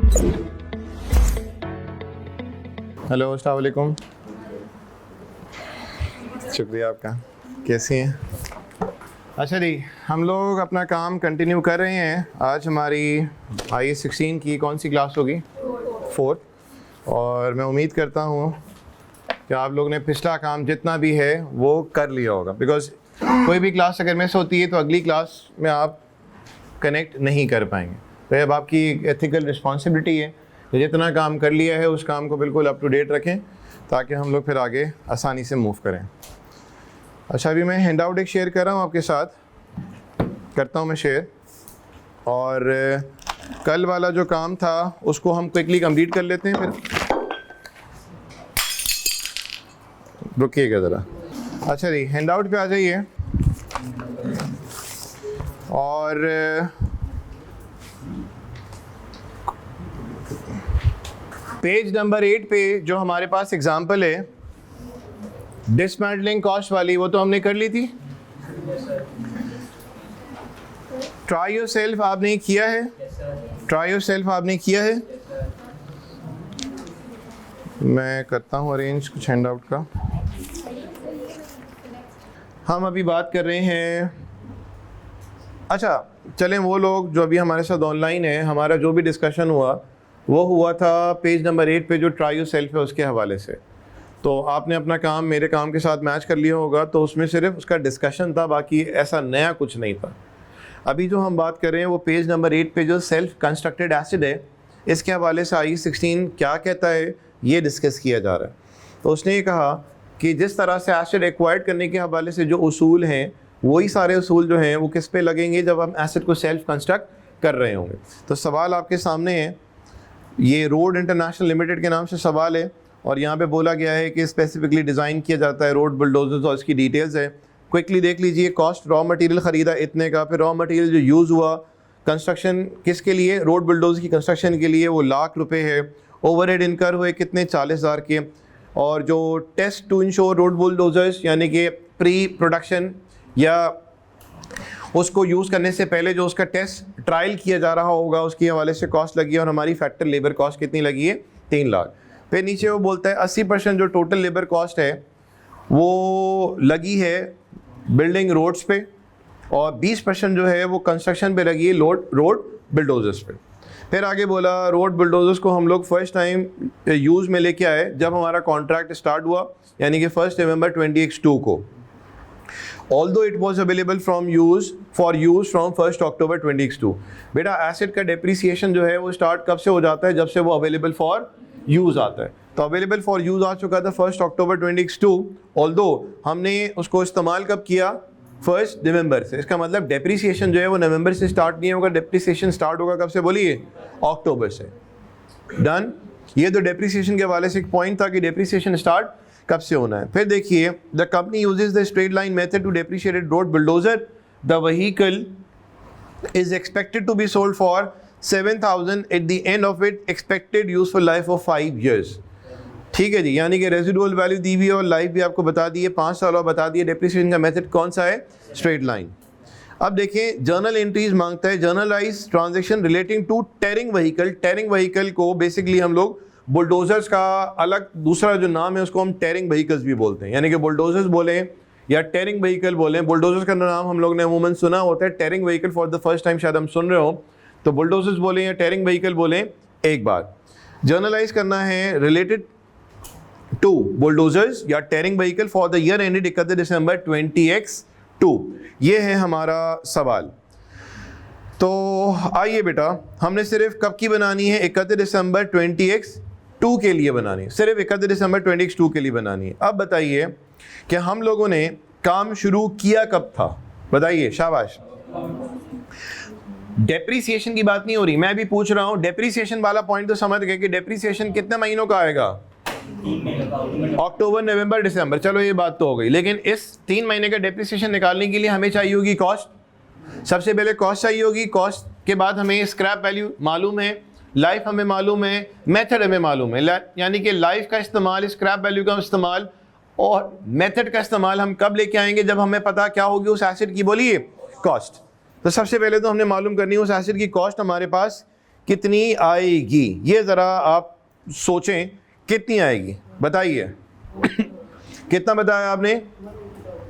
Hello, अस्सलाम वालेकुम। शुक्रिया आपका। कैसी हैं? अच्छा जी, हम लोग अपना काम कंटिन्यू कर रहे हैं। आज हमारी IS16 की कौन सी क्लास होगी? 4th। और मैं उम्मीद करता हूँ कि आप लोगों ने पिछला काम जितना भी है वो कर लिया होगा, बिकॉज़ कोई भी क्लास अगर मिस होती है तो अगली क्लास में आप कनेक्ट नहीं कर पाएंगे। तो अब आपकी एथिकल रिस्पॉन्सिबिलिटी है कि जितना काम कर लिया है उस काम को बिल्कुल अप टू डेट रखें, ताकि हम लोग फिर आगे आसानी से मूव करें। अच्छा, अभी मैं हैंड आउट एक शेयर कर रहा हूँ आपके साथ, करता हूँ मैं शेयर। और कल वाला जो काम था उसको हम क्विकली कंप्लीट कर लेते हैं, फिर रुकिएगा ज़रा। अच्छा जी, हैंड आउट पे आ जाइए। और पेज नंबर 8 पे जो हमारे पास एग्जांपल है डिसमेंटलिंग कॉस्ट वाली, वो तो हमने कर ली थी। ट्राई योरसेल्फ आपने किया है? ट्राई योरसेल्फ आपने किया है? मैं करता हूँ अरेंज कुछ हैंड आउट का। हम अभी बात कर रहे हैं, अच्छा चलें, वो लोग जो अभी हमारे साथ ऑनलाइन है, हमारा जो भी डिस्कशन हुआ वो हुआ था पेज नंबर 8 पे जो ट्राई योरसेल्फ है उसके हवाले से। तो आपने अपना काम मेरे काम के साथ मैच कर लिया होगा, तो उसमें सिर्फ उसका डिस्कशन था, बाकी ऐसा नया कुछ नहीं था। अभी जो हम बात कर रहे हैं वो पेज नंबर 8 पे जो सेल्फ कंस्ट्रक्टेड एसिड है, इसके हवाले से IS16 क्या कहता है ये डिस्कस किया जा रहा है। तो उसने ये कहा कि जिस तरह से एसिड एक्वायर्ड करने के हवाले से जो उसूल हैं, वही सारे उसूल जो हैं वो किस पे लगेंगे जब हम एसिड को सेल्फ कंस्ट्रक्ट कर रहे होंगे। तो सवाल आपके सामने है, ये रोड इंटरनेशनल लिमिटेड के नाम से सवाल है, और यहाँ पे बोला गया है कि स्पेसिफिकली डिज़ाइन किया जाता है रोड बुलडोजर्स, और इसकी डिटेल्स है। क्विकली देख लीजिए। कॉस्ट रॉ मटेरियल ख़रीदा इतने का, फिर रॉ मटेरियल जो यूज़ हुआ कंस्ट्रक्शन किसके लिए, रोड बुलडोजर की कंस्ट्रक्शन के लिए, वो ₹1,00,000 है। ओवरहेड इनकर हुए कितने, 40,000 के। और जो test to insure road bulldozers, यानी कि प्री प्रोडक्शन या उसको यूज़ करने से पहले जो उसका टेस्ट ट्रायल किया जा रहा होगा, उसके हवाले से कॉस्ट लगी है। और हमारी फैक्टर लेबर कॉस्ट कितनी लगी है, 3 लाख। फिर नीचे वो बोलता है 80% जो टोटल लेबर कॉस्ट है वो लगी है बिल्डिंग रोड्स पे, और 20% जो है वो कंस्ट्रक्शन पे लगी है रोड बुलडोजर्स पे। फिर आगे बोला रोड बुलडोजर्स को हम लोग फर्स्ट टाइम यूज़ में लेके आए जब हमारा कॉन्ट्रैक्ट स्टार्ट हुआ, यानी कि 1 नवंबर 2022 को। Although it was available for use from 1 अक्टूबर 2022। बेटा एसिड का डेप्रिसिएशन जो है वो स्टार्ट कब से हो जाता है, जब से वो अवेलेबल फॉर यूज़ आता है। तो अवेलेबल फॉर यूज़ आ चुका था 1 अक्टूबर 2022, ऑल्दो हमने उसको इस्तेमाल कब किया, 1 नवंबर से। इसका मतलब डेप्रिसिएशन जो है वो नवंबर से स्टार्ट नहीं होगा, डेप्रिसिएशन स्टार्ट होगा कब से, बोलिए, अक्टूबर से। डन। ये तो डेप्रिसिएशन के हवाले से एक पॉइंट था कि डेप्रिसिएशन स्टार्ट कब से होना है। फिर देखिए, the company uses the straight line method to depreciate road bulldozer. The vehicle is expected to be sold for 7,000 at the end of it expected useful life of 5 years। ठीक है जी, यानी कि रेजिडुअल वैल्यू दी हुई है और life भी आपको बता दी है, 5 साल और बता दिए। डेप्रिसिएशन का मेथड कौन सा है, स्ट्रेट लाइन। अब देखें, जर्नल एंट्रीज मांगता है, journalise transaction relating to tearing vehicle. Tearing vehicle को बेसिकली हम लोग बुलडोजर्स का अलग दूसरा जो नाम है उसको हम टेरिंग व्हीकल्स भी बोलते हैं, यानी कि बुलडोजर्स बोलें या टेरिंग व्हीकल बोलें। बुलडोजर्स का नाम हम लोग ने अमूमन सुना होता है, tearing vehicle for the first time शायद हम सुन रहे हो, तो बुलडोजर्स बोलें या टेरिंग व्हीकल बोलें एक बार। जर्नलाइज करना है रिलेटेड टू बुलडोजर्स या tearing vehicle for the year ended 31 December 2022। ये है हमारा सवाल। तो आइए बेटा, हमने सिर्फ कब की बनानी है, 31 दिसंबर 2022 के लिए बनानी है, सिर्फ 31 दिसंबर 2022 के लिए बनानी है। अब बताइए कि हम लोगों ने काम शुरू किया कब था, बताइए, शाबाश। डेप्रिसिएशन की बात नहीं हो रही, मैं भी पूछ रहा हूं डेप्रिसिएशन वाला पॉइंट तो समझ गए कि डेप्रिसिएशन कितने महीनों का आएगा, अक्टूबर नवंबर दिसंबर, चलो ये बात तो हो गई। लेकिन इस 3 महीने का डेप्रिसिएशन निकालने के लिए हमें चाहिए होगी कॉस्ट। सबसे पहले कॉस्ट चाहिए होगी, कॉस्ट के बाद हमें स्क्रैप वैल्यू मालूम है, लाइफ हमें मालूम है, मेथड हमें मालूम है। यानी कि लाइफ का इस्तेमाल, स्क्रैप वैल्यू का इस्तेमाल और मेथड का इस्तेमाल हम कब लेके आएंगे, जब हमें पता क्या होगी उस एसिड की, बोलिए, कॉस्ट। तो सबसे पहले तो हमने मालूम करनी है उस एसिड की कॉस्ट हमारे पास कितनी आएगी, ये ज़रा आप सोचें कितनी आएगी, बताइए। कितना बताया आपने?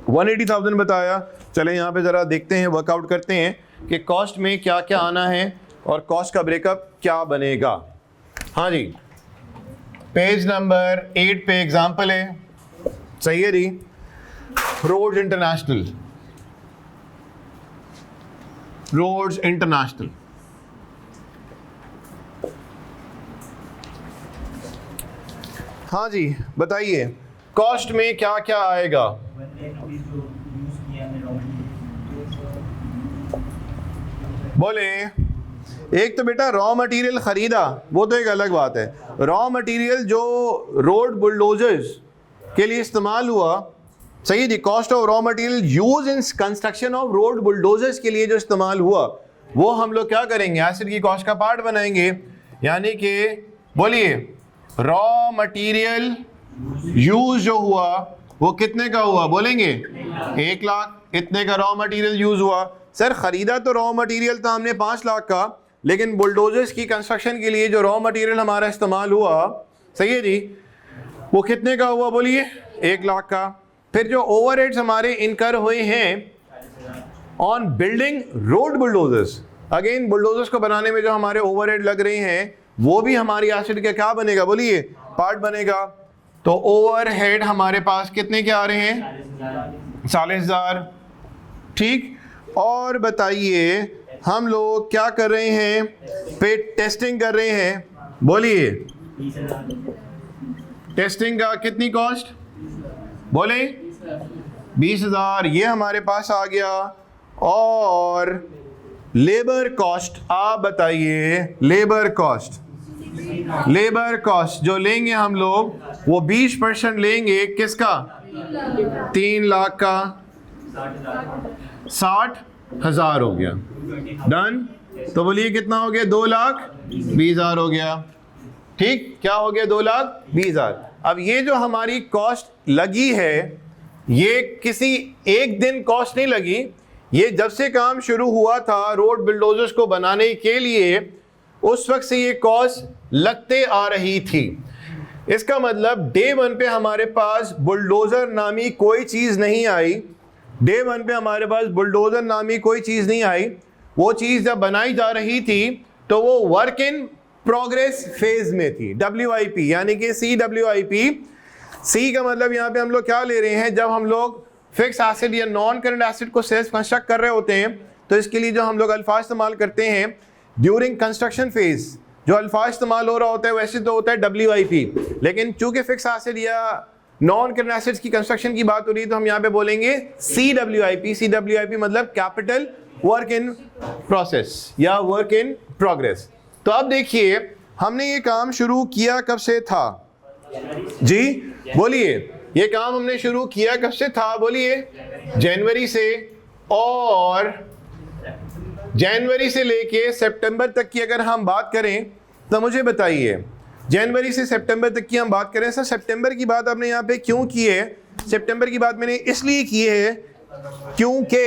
180,000 बताया। चलें यहाँ पे ज़रा देखते हैं, वर्कआउट करते हैं कि कॉस्ट में क्या क्या आना है और कॉस्ट का ब्रेकअप क्या बनेगा। हाँ जी, पेज नंबर 8 पे एग्जाम्पल है, सही है जी। रोड्स इंटरनेशनल, रोड्स इंटरनेशनल, हाँ जी बताइए कॉस्ट में क्या क्या आएगा। बोले, एक तो बेटा रॉ मटेरियल खरीदा, वो तो एक अलग बात है। रॉ मटेरियल जो रोड बुलडोजर्स के लिए इस्तेमाल हुआ, सही जी, cost of raw material use in construction of road bulldozers के लिए जो इस्तेमाल हुआ, वो हम लोग क्या करेंगे, एसिड की कॉस्ट का पार्ट बनाएंगे। यानी कि बोलिए रॉ मटेरियल यूज जो हुआ वो कितने का हुआ, बोलेंगे 1 लाख, इतने का रॉ मटेरियल यूज हुआ। सर खरीदा तो रॉ मटेरियल था हमने 5 लाख का, लेकिन बुलडोजर्स की कंस्ट्रक्शन के लिए जो रॉ मटेरियल हमारा इस्तेमाल हुआ, सही है जी, वो कितने का हुआ, बोलिए 1 लाख का। फिर जो ओवरहेड्स हमारे इनकर हुए हैं on building road bulldozers, again bulldozers को बनाने में जो हमारे ओवरहेड लग रहे हैं, वो भी हमारी एसिड का क्या बनेगा, बोलिए पार्ट बनेगा। तो ओवरहेड हमारे पास कितने के आ रहे हैं, 40,000, ठीक। और बताइए हम लोग क्या कर रहे हैं, पे टेस्टिंग कर रहे हैं, बोलिए टेस्टिंग का कितनी कॉस्ट, बोले 20,000, ये हमारे पास आ गया। और लेबर कॉस्ट, आप बताइए लेबर कॉस्ट, लेबर कॉस्ट जो लेंगे हम लोग वो 20% लेंगे, किसका, 3 लाख का, 60,000 हो गया, डन। तो बोलिए कितना हो गया, 2,20,000 हो गया, ठीक, क्या हो गया, 2,20,000। अब ये जो हमारी कॉस्ट लगी है, ये किसी एक दिन कॉस्ट नहीं लगी, ये जब से काम शुरू हुआ था रोड बिल्डोजर्स को बनाने के लिए, उस वक्त से ये कॉस्ट लगते आ रही थी। इसका मतलब डे 1 पे हमारे पास बुलडोजर नामी कोई चीज़ नहीं आई, डे 1 पे हमारे पास बुलडोजर नामी कोई चीज़ नहीं आई। वो चीज़ जब बनाई जा रही थी तो वो वर्क इन प्रोग्रेस फेज में थी, WIP, यानी कि CWIP। सी का मतलब यहाँ पे हम लोग क्या ले रहे हैं, जब हम लोग फिक्स एसिड या नॉन करंट एसिड को सेल्फ कंस्ट्रक्ट कर रहे होते हैं, तो इसके लिए जो हम लोग अल्फाज इस्तेमाल करते हैं ड्यूरिंग कंस्ट्रक्शन फेज, जो अल्फाज इस्तेमाल हो रहा होता है वैसे तो होता है WIP, लेकिन चूंकि फिक्स एसिड या नॉन करंट एसिड्स की कंस्ट्रक्शन की बात हो रही है तो हम यहाँ पे बोलेंगे CWIP। CWIP मतलब कैपिटल वर्क इन प्रोसेस या वर्क इन प्रोग्रेस। तो अब देखिए हमने ये काम शुरू किया कब से था जी, बोलिए ये काम हमने शुरू किया कब से था, बोलिए जनवरी से। और जनवरी से लेके सितंबर तक की अगर हम बात करें तो मुझे बताइए, जनवरी से सितंबर तक की हम बात करें, सर सितंबर की बात आपने यहाँ पे क्यों की है? सितंबर की बात मैंने इसलिए की है क्योंकि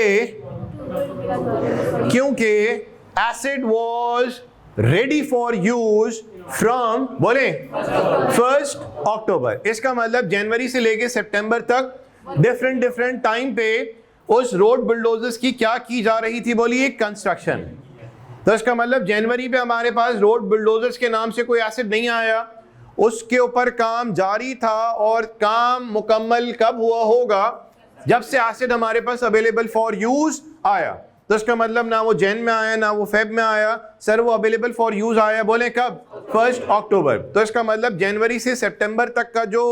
acid was ready for use from, बोले 1 अक्टूबर। इसका मतलब जनवरी से लेके सितंबर तक डिफरेंट टाइम पे उस रोड बुलडोजर्स की क्या की जा रही थी, बोलिए कंस्ट्रक्शन। तो इसका मतलब जनवरी पे हमारे पास रोड बुलडोजर्स के नाम से कोई एसिड नहीं आया, उसके ऊपर काम जारी था। और काम मुकम्मल कब हुआ होगा, जब से एसिड हमारे पास अवेलेबल फॉर यूज आया। तो इसका मतलब ना वो जैन में आया ना वो फेब में आया, सर वो अवेलेबल फॉर यूज आया, बोले कब, 1 अक्टूबर। तो इसका मतलब जनवरी से सितंबर तक का जो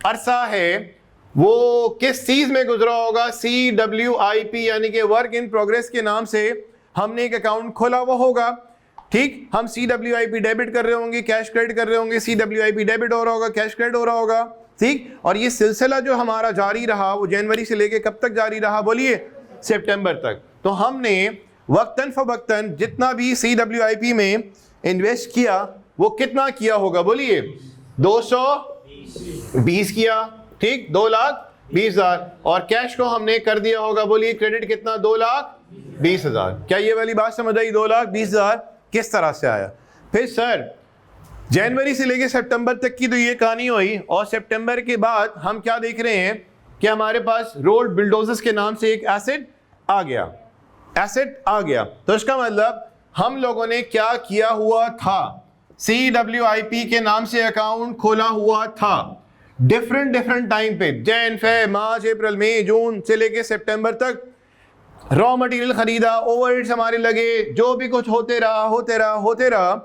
अरसा है वो किस चीज में गुजरा होगा, CWIP यानी कि वर्क इन प्रोग्रेस के नाम से हमने एक अकाउंट खोला हुआ होगा, ठीक। हम CWIP डेबिट कर रहे होंगे, कैश क्रेडिट कर रहे होंगे, CWIP डेबिट हो रहा होगा, कैश क्रेडिट हो रहा होगा, ठीक। और ये सिलसिला जो हमारा जारी रहा वो जनवरी से लेके कब तक जारी रहा, बोलिए सितंबर तक। तो हमने वक्तन फवक्तन जितना भी CWIP में इन्वेस्ट किया वो कितना किया होगा, बोलिए 220 किया, ठीक, 2,20,000। और कैश को हमने कर दिया होगा, बोलिए क्रेडिट कितना, 2,20,000। क्या ये वाली बात समझ आई, 2,20,000 किस तरह से आया? फिर सर जनवरी से लेके सितंबर तक की तो ये कहानी हुई, और सितंबर के बाद हम क्या देख रहे हैं कि हमारे पास रोल्ड बिल्डोजर्स के नाम से एक एसेट आ गया, तो इसका मतलब हम लोगों ने क्या किया हुआ था, CWIP के नाम से अकाउंट खोला हुआ था डिफरेंट टाइम पे, जैन, फेब, मार्च, अप्रैल, मई, जून से लेके सितंबर तक रॉ मटेरियल खरीदा, ओवरहेड्स हमारे लगे, जो भी कुछ होते रहा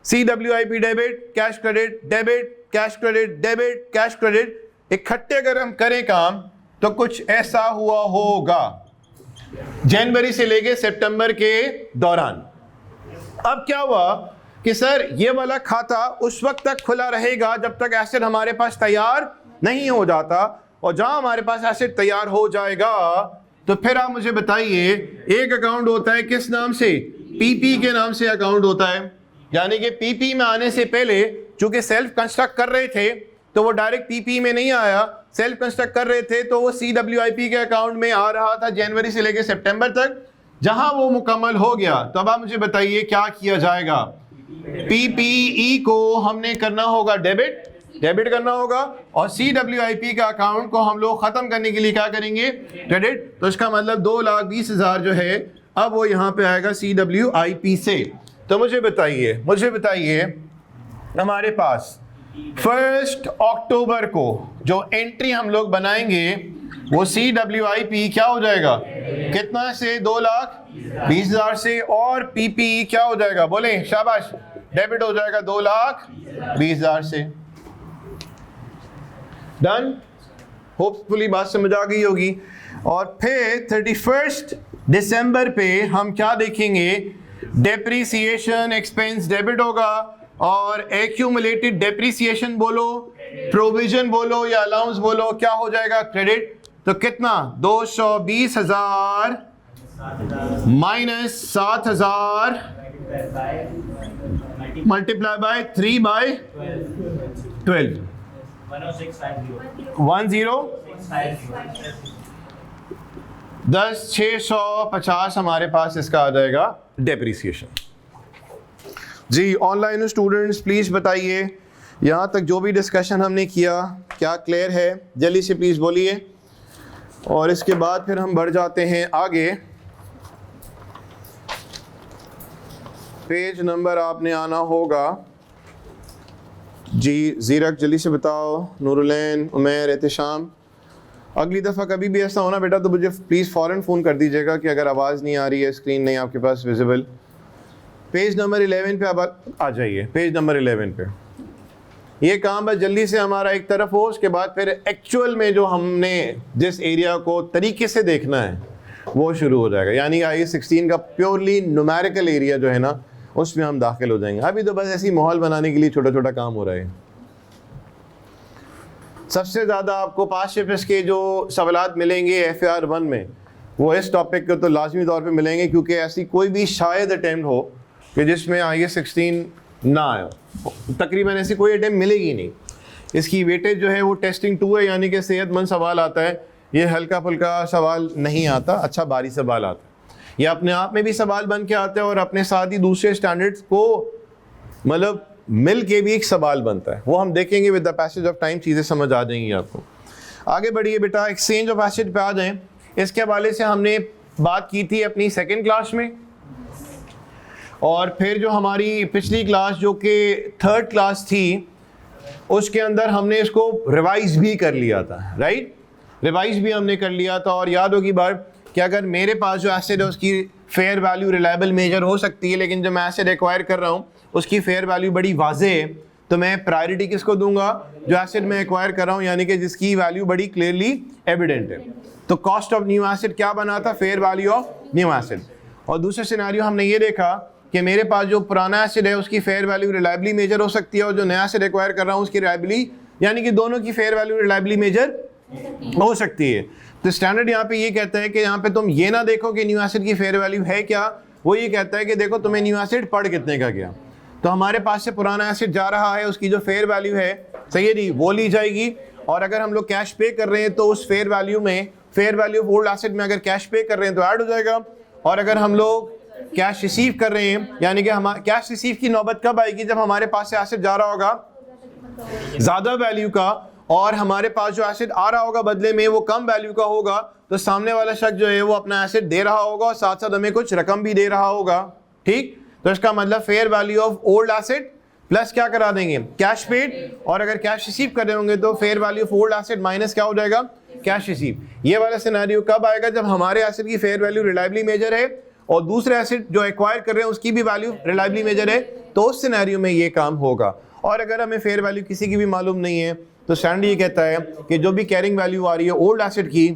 CWIP debit, cash credit, debit, cash credit, debit, cash credit, इकट्ठे अगर हम करें काम तो कुछ ऐसा हुआ होगा जनवरी से लेके सितंबर के दौरान। अब क्या हुआ कि सर ये वाला खाता उस वक्त तक खुला रहेगा जब तक एसेट हमारे पास तैयार नहीं हो जाता, और जहां हमारे पास एसेट तैयार हो जाएगा तो फिर आप मुझे बताइए, एक अकाउंट होता है किस नाम से, PP के नाम से अकाउंट होता है, यानी कि PP में आने से पहले चूंकि सेल्फ कंस्ट्रक्ट कर रहे थे तो वो डायरेक्ट PP में नहीं आया, सेल्फ कंस्ट्रक्ट कर रहे थे तो वो CWIP के अकाउंट में आ रहा था जनवरी से लेकर सितंबर तक। जहां वो मुकम्मल हो गया तो अब आप मुझे बताइए क्या किया जाएगा, PPE को हमने करना होगा डेबिट करना होगा, और CWIP का अकाउंट को हम लोग खत्म करने के लिए क्या करेंगे, क्रेडिट। तो इसका मतलब 2,20,000 जो है अब वो यहाँ पे आएगा CWIP से। तो मुझे बताइए हमारे पास 1 अक्टूबर को जो एंट्री हम लोग बनाएंगे वो CWIP क्या हो जाएगा, कितना से, 2,20,000 से, और PPE क्या हो जाएगा, बोले शाबाश, डेबिट हो जाएगा 2,20,000 से। डन, होपफुली बात समझ आ गई होगी। और फिर 31 दिसंबर पे हम क्या देखेंगे, डेप्रीसिएशन एक्सपेंस डेबिट होगा, और एक्यूमुलेटेड डेप्रीसिएशन बोलो, प्रोविजन बोलो या अलाउंस बोलो, क्या हो जाएगा, क्रेडिट। तो कितना, 220,000 माइनस 7,000 मल्टीप्लाई बाय 3/12, 10,650 हमारे पास इसका आ जाएगा डेप्रीसिएशन। जी ऑनलाइन स्टूडेंट्स प्लीज़ बताइए यहाँ तक जो भी डिस्कशन हमने किया क्या क्लियर है, जल्दी से प्लीज़ बोलिए, और इसके बाद फिर हम बढ़ जाते हैं आगे। पेज नंबर आपने आना होगा, जी ज़ीरक जल्दी से बताओ, नूरुलैन, उमैर, एहतिशाम। अगली दफ़ा कभी भी ऐसा होना बेटा तो मुझे प्लीज़ फ़ौरन फ़ोन कर दीजिएगा कि अगर आवाज़ नहीं आ रही है, स्क्रीन नहीं आपके पास विजिबल। पेज नंबर 11 पे अब आ जाइए, पेज नंबर 11 पे। ये काम बस जल्दी से हमारा एक तरफ हो, उसके बाद फिर एक्चुअल में जो हमने जिस एरिया को तरीके से देखना है वो शुरू हो जाएगा, यानी IAS 16 का प्योरली न्यूमेरिकल एरिया जो है ना उसमें हम दाखिल हो जाएंगे। अभी तो बस ऐसी माहौल बनाने के लिए छोटा छोटा काम हो रहा है। सबसे ज़्यादा आपको पास्ट पेपर्स के जो सवालात मिलेंगे FAR 1 में वो इस टॉपिक के तो लाजमी तौर पे मिलेंगे, क्योंकि ऐसी कोई भी शायद अटैम्प्ट हो कि जिसमें IAS 16 ना आया, तकरीबन ऐसी कोई अटैम्प्ट मिलेगी नहीं। इसकी वेटेज जो है वो टेस्टिंग 2 है, यानी कि सेहतमंद सवाल आता है, ये हल्का फुल्का सवाल नहीं आता, अच्छा भारी सवाल आता है। ये अपने आप में भी सवाल बन के आता है और अपने साथ ही दूसरे स्टैंडर्ड्स को मतलब मिल के भी एक सवाल बनता है, वो हम देखेंगे with the passage of time, चीज़ें समझ आ जाएंगी आपको। आगे बढ़िए बेटा, एक्सचेंज ऑफ एसेट पे आ जाएं। इसके हवाले से हमने बात की थी अपनी सेकेंड क्लास में, और फिर जो हमारी पिछली क्लास जो कि थर्ड क्लास थी उसके अंदर हमने इसको रिवाइज भी कर लिया था, राइट, रिवाइज भी हमने कर लिया था। और याद होगी बात कि अगर मेरे पास जो एसेट है उसकी फेयर वैल्यू रिलायबल मेजर हो सकती है, लेकिन जब मैं एसेट एक्वायर कर रहा हूँ उसकी फेयर वैल्यू बड़ी वाज़े है, तो मैं प्रायोरिटी किसको दूंगा, जो एसेट मैं एक्वायर कर रहा हूँ, यानी कि जिसकी वैल्यू बड़ी क्लियरली एविडेंट है। तो कॉस्ट ऑफ न्यू एसेट क्या बना था, fair value of new asset. और दूसरे सिनेरियो हमने ये देखा कि मेरे पास जो पुराना एसेट है उसकी फेयर वैल्यू रिलायबली मेजर हो सकती है, और जो नया एसेट एक्वायर कर रहा हूँ उसकी रिलायबली, यानी कि दोनों की फेयर वैल्यू रिलायबली मेजर हो सकती है। तो स्टैंडर्ड यहाँ पे ये कहता है कि यहाँ पे तुम ये ना देखो कि न्यू एसेट की फेयर वैल्यू है क्या, वो ये कहता है कि देखो तुम्हें न्यू एसेट पड़ कितने का गया। तो हमारे पास से पुराना एसेट जा रहा है, उसकी जो फेयर वैल्यू है सही है जी वो ली जाएगी, और अगर हम लोग कैश पे कर रहे हैं तो उस fair value of old asset में अगर कैश पे कर रहे हैं तो ऐड हो जाएगा, और अगर हम लोग कैश रिसीव कर रहे हैं, यानी कि हम कैश रिसीव की नौबत कब आएगी? जब हमारे पास से एसेट जा रहा होगा ज्यादा वैल्यू का और हमारे पास जो एसेट आ रहा होगा बदले में वो कम वैल्यू का होगा, तो सामने वाला शख्स जो है वो अपना एसेट दे रहा होगा और साथ साथ हमें कुछ रकम भी दे रहा होगा। ठीक, तो इसका मतलब fair value of old asset plus क्या करा देंगे? कैश पेड, और अगर कैश रिसीव कर रहे होंगे तो fair value of old asset minus क्या हो जाएगा? Cash receive. ये वाला सिनेरियो कब आएगा? जब हमारे एसेट की फेयर वैल्यू रिलायबली मेजर है और दूसरे एसेट जो एक्वायर कर रहे हैं उसकी भी वैल्यू रिलायबली मेजर है, तो उस सिनेरियो में ये काम होगा। और अगर हमें फेयर वैल्यू किसी की भी मालूम नहीं है तो स्टैंडर्ड ये कहता है कि जो भी कैरिंग वैल्यू आ रही है ओल्ड एसेट की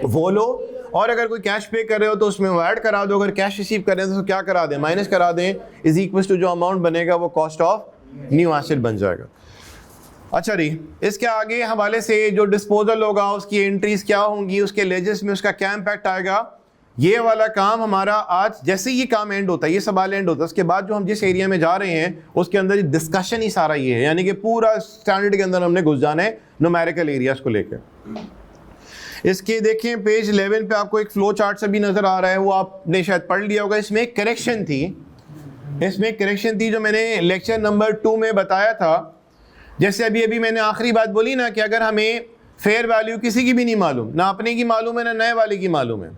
वो लो, और अगर कोई कैश पे कर रहे हो तो उसमें वो ऐड करा दो, अगर कैश रिसीव कर रहे हैं तो क्या करा दें? माइनस करा दें, इज इक्वल टू जो अमाउंट बनेगा वो कॉस्ट ऑफ न्यू एसेट बन जाएगा। अच्छा जी, इसके आगे हवाले से जो डिस्पोजल होगा उसकी एंट्रीज क्या होंगी, उसके लेजेस में उसका क्या इम्पैक्ट आएगा, ये वाला काम हमारा आज जैसे ये काम एंड होता है, ये सवाल एंड होता है, उसके बाद जो हम जिस एरिया में जा रहे हैं उसके अंदर डिस्कशन ही सारा ये है, यानी कि पूरा स्टैंडर्ड के अंदर हमने घुस जाना है न्यूमेरिकल एरियाज को लेकर। इसके देखें पेज 11 पे आपको एक फ्लो चार्ट से भी नजर आ रहा है, वो आपने शायद पढ़ लिया होगा। इसमें एक करेक्शन थी जो मैंने लेक्चर नंबर 2 में बताया था। जैसे अभी मैंने आखिरी बात बोली ना कि अगर हमें फेयर वैल्यू किसी की भी नहीं मालूम, ना अपने की मालूम है ना नए वाले की मालूम है,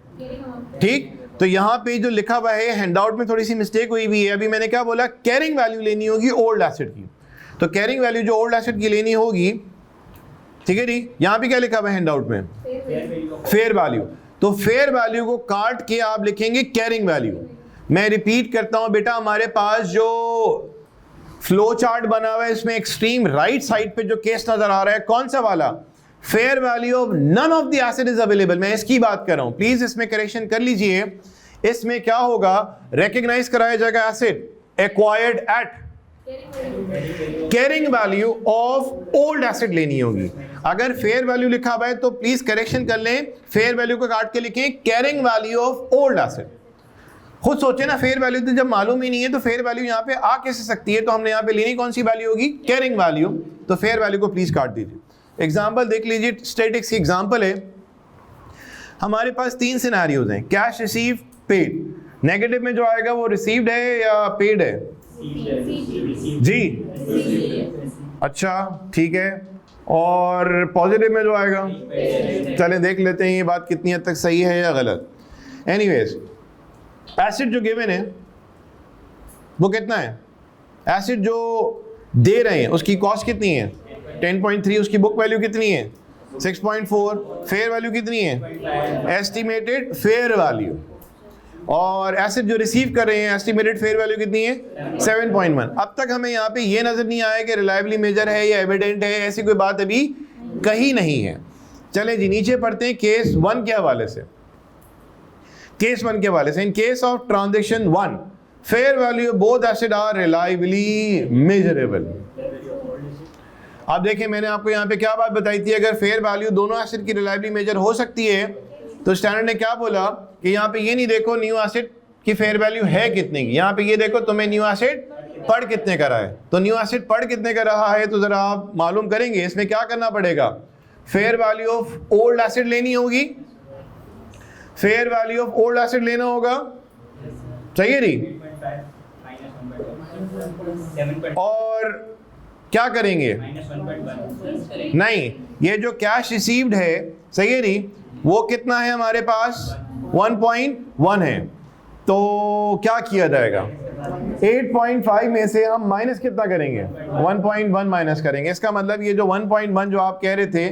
ठीक, तो यहाँ पे जो लिखा हुआ है हैंडआउट में थोड़ी सी मिस्टेक हुई भी है। अभी मैंने क्या बोला? कैरिंग वैल्यू लेनी होगी ओल्ड एसेट की, तो कैरिंग वैल्यू जो ओल्ड एसेट की लेनी होगी, ठीक है जी, यहाँ पे क्या लिखा हुआ है हैंडआउट में? Fair value. तो फेयर वैल्यू को काट के आप लिखेंगे कैरिंग वैल्यू। मैं रिपीट करता हूं बेटा, हमारे पास जो फ्लो चार्ट बना हुआ है इसमें एक्सट्रीम राइट साइड पे जो केस नजर आ रहा है, कौन सा वाला? Fair value of none of the asset is available. मैं इसकी बात कर रहा हूं, प्लीज इसमें करेक्शन कर लीजिए। इसमें क्या होगा? रिकॉग्नाइज कराया जाएगा asset acquired at carrying value of old asset लेनी होगी। अगर फेयर वैल्यू लिखा हुआ है तो प्लीज करेक्शन कर लें, फेयर वैल्यू को काट के लिखें carrying value of old asset. खुद सोचे ना, फेयर वैल्यू तो जब मालूम ही नहीं है तो फेयर वैल्यू यहाँ पे आ कैसे सकती है? तो हमने यहाँ पे लेनी कौन सी वैल्यू होगी? Carrying value. तो फेयर वैल्यू को प्लीज काट दीजिए। एग्जाम्पल देख लीजिए, स्टैटिक्स की एग्जाम्पल है। हमारे पास 3 सिनेरियोज हैं, कैश रिसीव पेड। नेगेटिव में जो आएगा वो रिसीव्ड है या पेड है? जी, अच्छा ठीक है। और पॉजिटिव में जो आएगा, चलें देख लेते हैं ये बात कितनी हद तक सही है या गलत। एनीवेज, एसेट जो गिवन है वो कितना है? एसेट जो दे रहे हैं उसकी कॉस्ट कितनी है? 10.3। उसकी बुक वैल्यू कितनी है? 6.4। फेयर वैल्यू कितनी है? Estimated fair value. और एसेट जो रिसीव कर रहे हैं एस्टिमेटेड फेयर वैल्यू कितनी है? 7.1। अब तक हमें यहाँ पे ये नजर नहीं आया कि रिलायबली मेजर है या एविडेंट है, ऐसी कोई बात अभी कहीं नहीं है। चले जी नीचे पढ़ते हैं केस 1 के हवाले से। केस 1 के हवाले से, in case of transaction 1 fair value both asset are reliably measurable. आप देखें मैंने आपको यहाँ पे क्या बात बताई थी, अगर फेयर वैल्यू दोनों एसेट की रिलायबली मेजर हो सकती है तो स्टैंडर्ड ने क्या बोला कि यहाँ पे ये नहीं देखो न्यू एसेट की फेयर वैल्यू है कितने की, यहाँ पे ये देखो तुम्हें न्यू एसेट पढ़ कितने का रहा है। तो न्यू एसेट पढ़ कितने का रहा है तो जरा आप मालूम करेंगे। इसमें क्या करना पड़ेगा? Fair value of old asset लेनी होगी, fair value of old asset लेना होगा, चाहिए नहीं? और क्या करेंगे? नहीं, ये जो कैश रिसीव्ड है, सही है नहीं, वो कितना है हमारे पास? 1.1 है। तो क्या किया जाएगा? 8.5 में से हम माइनस कितना करेंगे? 1.1 माइनस करेंगे। इसका मतलब ये जो 1.1 जो आप कह रहे थे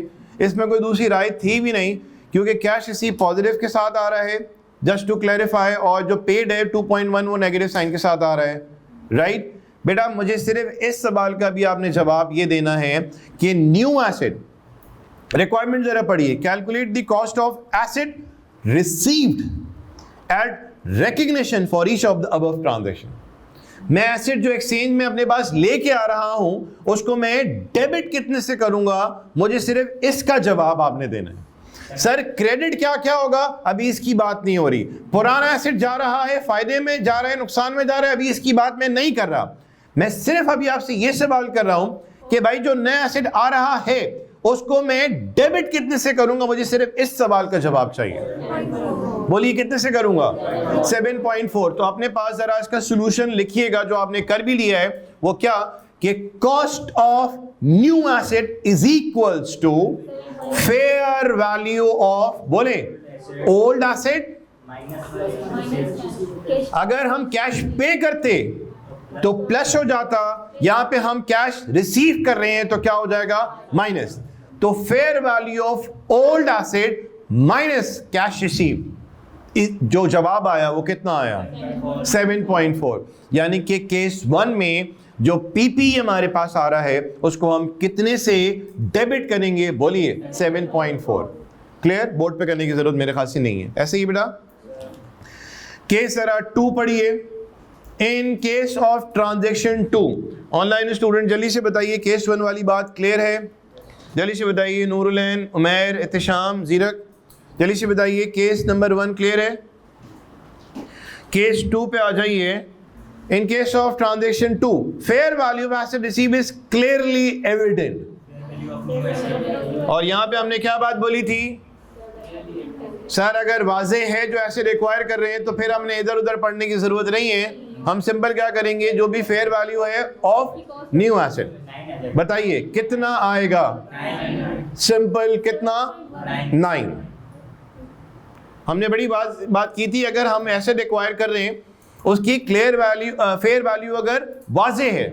इसमें कोई दूसरी राय थी भी नहीं, क्योंकि कैश रिसीव पॉजिटिव के साथ आ रहा है, जस्ट टू क्लैरिफाई, और जो पेड है 2.1 वो नेगेटिव साइन के साथ आ रहा है, राइट? बेटा मुझे सिर्फ इस सवाल का भी आपने जवाब ये देना है कि न्यू एसेट रिक्वायरमेंट जरा पढ़िए, calculate the cost of asset received at recognition for each of the above transaction. मैं एसेट जो एक्सचेंज में अपने पास लेके आ रहा हूं उसको मैं डेबिट कितने से करूंगा, मुझे सिर्फ इसका जवाब आपने देना है। सर क्रेडिट क्या क्या होगा, अभी इसकी बात नहीं हो रही। पुराना एसेट जा रहा है, फायदे में जा रहा है, नुकसान में जा रहा है, अभी इसकी बात मैं नहीं कर रहा। मैं सिर्फ अभी आपसे ये सवाल कर रहा हूं कि भाई जो नया एसेट आ रहा है उसको मैं डेबिट कितने से करूंगा, मुझे सिर्फ इस सवाल का जवाब चाहिए। बोलिए कितने से करूंगा? 7.4। तो अपने पास जरा इसका सॉल्यूशन लिखिएगा, जो आपने कर भी लिया है। वो क्या कि cost of new asset is equals to fair value of, बोले, ओल्ड एसेट। अगर हम कैश पे करते तो प्लस हो जाता, यहां पे हम कैश रिसीव कर रहे हैं तो क्या हो जाएगा? माइनस। तो fair value of old asset minus cash receive, जो जवाब आया वो कितना आया? 7.4। यानी कि केस 1 में जो पीपी हमारे पास आ रहा है उसको हम कितने से डेबिट करेंगे? बोलिए 7.4। क्लियर? बोर्ड पे करने की जरूरत मेरे ख्याल से नहीं है। ऐसे ही बेटा केस जरा 2 पढ़िए। इन case of transaction 2, online student जल्दी से बताइए केस 1 वाली बात क्लियर है? जल्दी से बताइए। नूरुलैन, उमैर, एहतिशाम, जीरक, जल्दी से बताइए केस नंबर 1 क्लियर है? केस 2 पे आ जाइए। इन case of transaction 2, fair value of asset receive is clearly evident. और यहां पे हमने क्या बात बोली थी? सर अगर वाजे है जो ऐसे रिक्वायर कर रहे हैं तो फिर हमने इधर उधर पढ़ने की जरूरत नहीं है। हम सिंपल क्या करेंगे, जो भी फेयर वैल्यू है ऑफ न्यू एसेट, बताइए कितना आएगा? सिंपल कितना? 9। हमने बड़ी बात की थी, अगर हम एसेट एक्वायर कर रहे हैं उसकी क्लियर वैल्यू, फेयर वैल्यू अगर वाजे है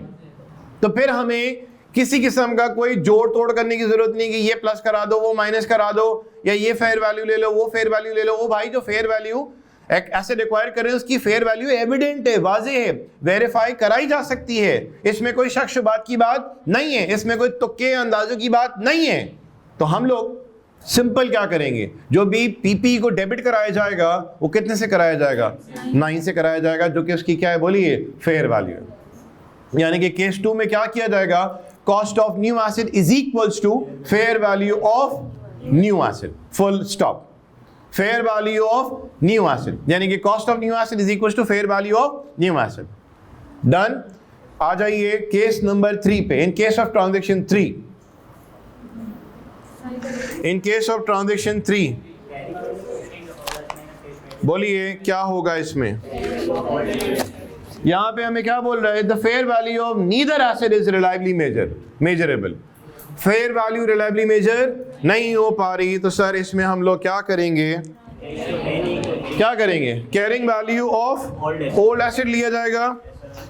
तो फिर हमें किसी किस्म का कोई जोड़ तोड़ करने की जरूरत नहीं कि ये प्लस करा दो, वो माइनस करा दो, या ये फेयर वैल्यू ले लो, वो फेयर वैल्यू ले लो। वो भाई जो फेयर वैल्यू एक एसेट एक्वायर कर रहे हैं उसकी फेयर वैल्यू एविडेंट है, वाजे है, वेरीफाई कराई जा सकती है। इसमें कोई शक शुबात की बात नहीं है, इसमें कोई तुक्के अंदाजों की बात नहीं है। तो हम लोग सिंपल क्या करेंगे, जो भी पीपी को डेबिट कराया जाएगा वो कितने से कराया जाएगा? 9 से कराया जाएगा, जो कि उसकी क्या है? बोलिए फेयर वैल्यू। यानी कि केस 2 में क्या किया जाएगा? Cost of new asset is equals to fair value of new asset, full stop. Fair value of new asset, यानी कि cost of new asset is equals to fair value of new asset. Done. आ जाइए case number 3 पे। In case of transaction 3, in case of transaction 3, बोलिए क्या होगा इसमें? यहां पे हमें क्या बोल रहा है? The fair value of neither asset is reliably measurable. Fair value reliably measure नहीं हो पा रही, तो सर इसमें हम लोग क्या करेंगे? क्या करेंगे? Carrying value of old asset लिया जाएगा।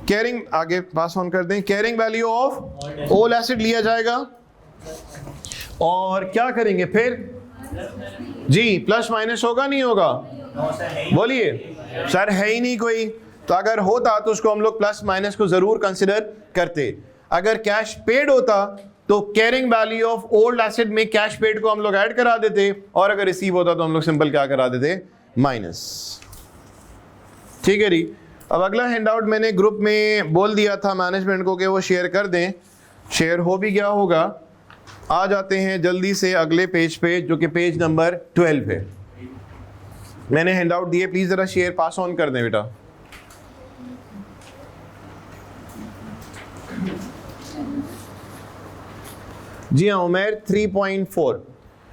कैरिंग, आगे पास ऑन कर दें। Carrying value of old asset लिया जाएगा और क्या करेंगे फिर? जी प्लस माइनस होगा नहीं होगा? बोलिए। सर है ही नहीं कोई, तो अगर होता तो उसको हम लोग प्लस माइनस को जरूर कंसिडर करते। अगर कैश पेड होता तो carrying value of old asset में कैश पेड को हम लोग ऐड करा देते, और अगर रिसीव होता तो हम लोग सिंपल क्या करा देते? माइनस। ठीक है जी। अब अगला हैंडआउट मैंने ग्रुप में बोल दिया था मैनेजमेंट को कि वो शेयर कर दें, शेयर हो भी गया होगा। आ जाते हैं जल्दी से अगले पेज पे, जो कि पेज नंबर 12 है। मैंने हैंडआउट दिए, प्लीज जरा शेयर पास ऑन कर दें बेटा। जी हाँ उमैर, 3.4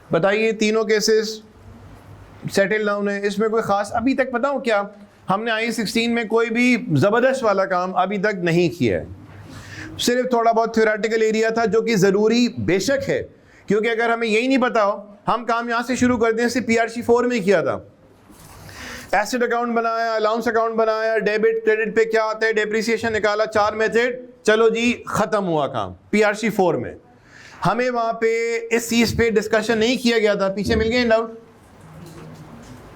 बताइए। तीनों केसेस सेटल डाउन है, इसमें कोई खास अभी तक बताऊं क्या? हमने I16 में कोई भी ज़बरदस्त वाला काम अभी तक नहीं किया है, सिर्फ थोड़ा बहुत थ्योरेटिकल एरिया था जो कि ज़रूरी बेशक है, क्योंकि अगर हमें यही नहीं पता हो, हम काम यहाँ से शुरू कर दें। जैसे PRC 4 में किया था, एसेट अकाउंट बनाया, अलाउंस अकाउंट बनाया, डेबिट क्रेडिट पे क्या आता है, डेप्रिसिएशन निकाला, 4 मेथड, चलो जी ख़त्म हुआ काम। PRC 4 में हमें वहाँ पे इस चीज़ पे डिस्कशन नहीं किया गया था। पीछे मिल गया डाउट?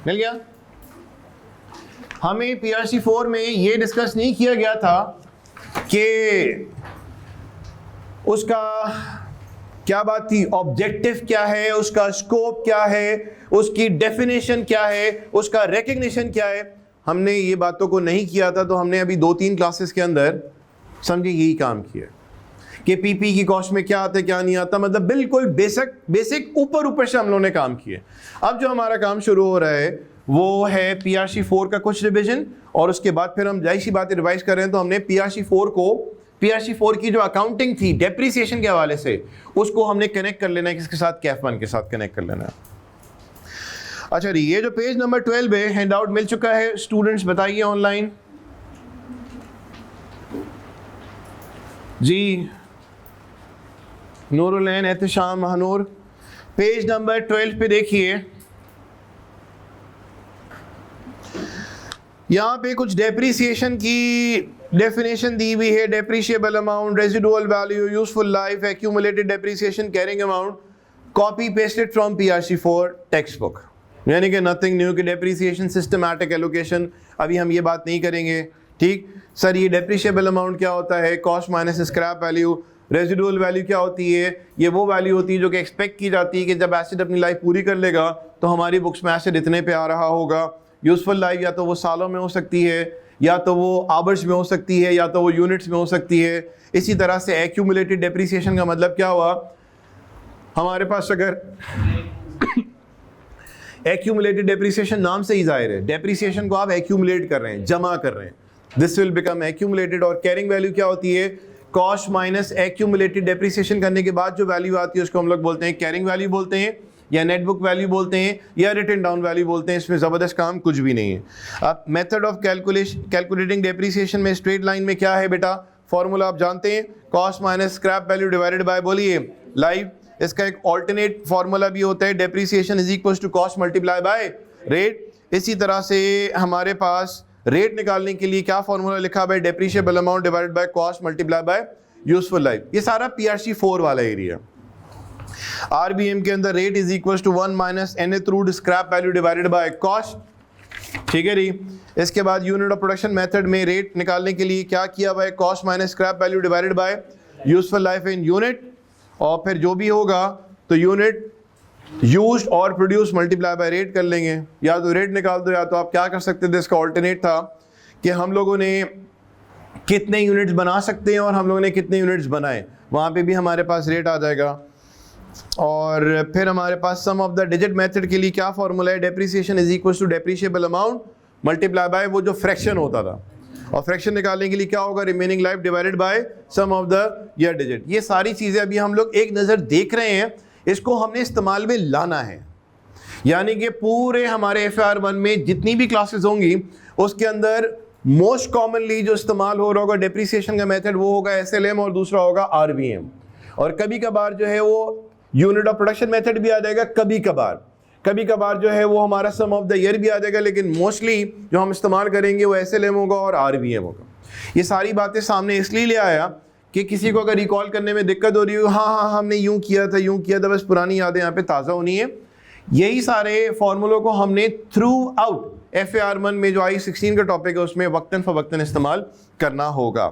मिल गया? हमें PRC 4 में ये डिस्कस नहीं किया गया था कि उसका क्या बात थी, ऑब्जेक्टिव क्या है, उसका स्कोप क्या है, उसकी डेफिनेशन क्या है, उसका रिकग्निशन क्या है। हमने ये बातों को नहीं किया था, तो हमने अभी 2-3 क्लासेस के अंदर समझे यही काम किया कि पीपी की कॉस्ट में क्या आता है क्या नहीं आता, मतलब बिल्कुल बेसिक ऊपर से हम लोगों ने काम किए। अब जो हमारा काम शुरू हो रहा है वो है PRC 4 का कुछ रिविजन, और उसके बाद फिर हम जाहिर सी बात रिवाइज कर रहे हैं, तो हमने PRC 4 को PRC 4 की जो अकाउंटिंग थी डेप्रिसिएशन के हवाले से, उसको हमने कनेक्ट कर लेना है किसके साथ, कैफ 1 के साथ कनेक्ट कर लेना है। अच्छा जी, ये जो पेज नंबर 12 है हैंड आउट मिल चुका है, स्टूडेंट्स बताइए ऑनलाइन जी। नूरुलैन, एहतशाम, महानूर, पेज नंबर 12 पे देखिए, यहाँ पे कुछ डेप्रिसिएशन की डेफिनेशन दी हुई है। Depreciable amount, residual value, useful life, accumulated depreciation, carrying amount, copy pasted from PRC 4 text book, यानी कि नथिंग न्यू। कि डेप्रिसिएशन, सिस्टमैटिक एलोकेशन, अभी हम ये बात नहीं करेंगे। ठीक सर, ये डेप्रिशिएबल अमाउंट क्या होता है, cost minus scrap value, residual value क्या होती है, ये वो वैल्यू होती है जो कि एक्सपेक्ट की जाती है कि जब एसिड अपनी लाइफ पूरी कर लेगा तो हमारी बुक्स में एसिड इतने पे आ रहा होगा। यूजफुल लाइफ या तो वो सालों में हो सकती है, या तो वो आवर्स में हो सकती है, या तो वो यूनिट्स में हो सकती है। इसी तरह से एक्यूमुलेटेड डेप्रिसिएशन का मतलब क्या हुआ, हमारे पास अगर एक्यूमुलेटेड डेप्रिसिएशन नाम से ही जाहिर है, डेप्रिसिएशन को आप एक्यूमुलेट कर रहे हैं, जमा कर रहे हैं, दिस विल बिकम एक्यूमुलेटेड। और कैरिंग वैल्यू क्या होती है, कॉस्ट माइनस एक्यूमुलेटेड डेप्रिसिएशन करने के बाद जो वैल्यू आती है उसको हम लोग बोलते हैं कैरिंग वैल्यू बोलते हैं, या नेट बुक वैल्यू बोलते हैं, या रिटन डाउन वैल्यू बोलते हैं। इसमें ज़बरदस्त काम कुछ भी नहीं है। अब मेथड ऑफ कैलकुलेटिंग डेप्रिसिएशन में स्ट्रेट लाइन में क्या है बेटा, फॉर्मूला आप जानते हैं, cost minus scrap value divided by, बोलिए लाइव। इसका एक ऑल्टरनेट फार्मूला भी होता है, depreciation is equal to cost multiply by rate. इसी तरह से हमारे पास रेट निकालने के लिए क्या फार्मूला लिखा है, depreciable amount divided by cost multiply by useful life. ये सारा PRC 4 वाला एरिया। RBM के अंदर rate is equal to 1 minus NA through scrap value divided by cost. ठीक है जी। इसके बाद यूनिट ऑफ प्रोडक्शन मेथड में रेट निकालने के लिए क्या किया हुआ है, cost minus scrap value divided by useful life in unit, और फिर जो भी होगा तो यूनिट यूज्ड और प्रोड्यूस मल्टीप्लाई बाय रेट कर लेंगे। या तो रेट निकाल दो, या तो आप क्या कर सकते थे, इसका ऑल्टरनेट था कि हम लोगों ने कितने यूनिट्स बना सकते हैं और हम लोगों ने कितने यूनिट्स बनाए, वहाँ पे भी हमारे पास रेट आ जाएगा। और फिर हमारे पास sum of the digit method के लिए क्या फॉर्मूला है, depreciation is equal to depreciable amount multiply by वो जो फ्रैक्शन होता था, और फ्रैक्शन निकालने के लिए क्या होगा, remaining life divided by sum of the year digit. ये सारी चीज़ें अभी हम लोग एक नज़र देख रहे हैं, इसको हमने इस्तेमाल में लाना है। यानी कि पूरे हमारे FR 1 में जितनी भी क्लासेस होंगी उसके अंदर मोस्ट कॉमनली जो इस्तेमाल हो रहा होगा डेप्रिसिएशन का मेथड वो होगा SLM, और दूसरा होगा RBM। और कभी कभार जो है वो यूनिट ऑफ प्रोडक्शन मेथड भी आ जाएगा, कभी कभार जो है वो हमारा सम ऑफ द ईयर भी आ जाएगा, लेकिन मोस्टली जो हम इस्तेमाल करेंगे वो SLM होगा और RBM होगा। ये सारी बातें सामने इसलिए ले आया कि किसी को अगर रिकॉल करने में दिक्कत हो रही हो, हाँ हमने यूं किया था, बस पुरानी यादें यहाँ पे ताज़ा होनी है। यही सारे फॉर्मूलों को हमने थ्रू आउट FAR 1 में जो I16 का टॉपिक है उसमें वक्तन फवक्तन इस्तेमाल करना होगा।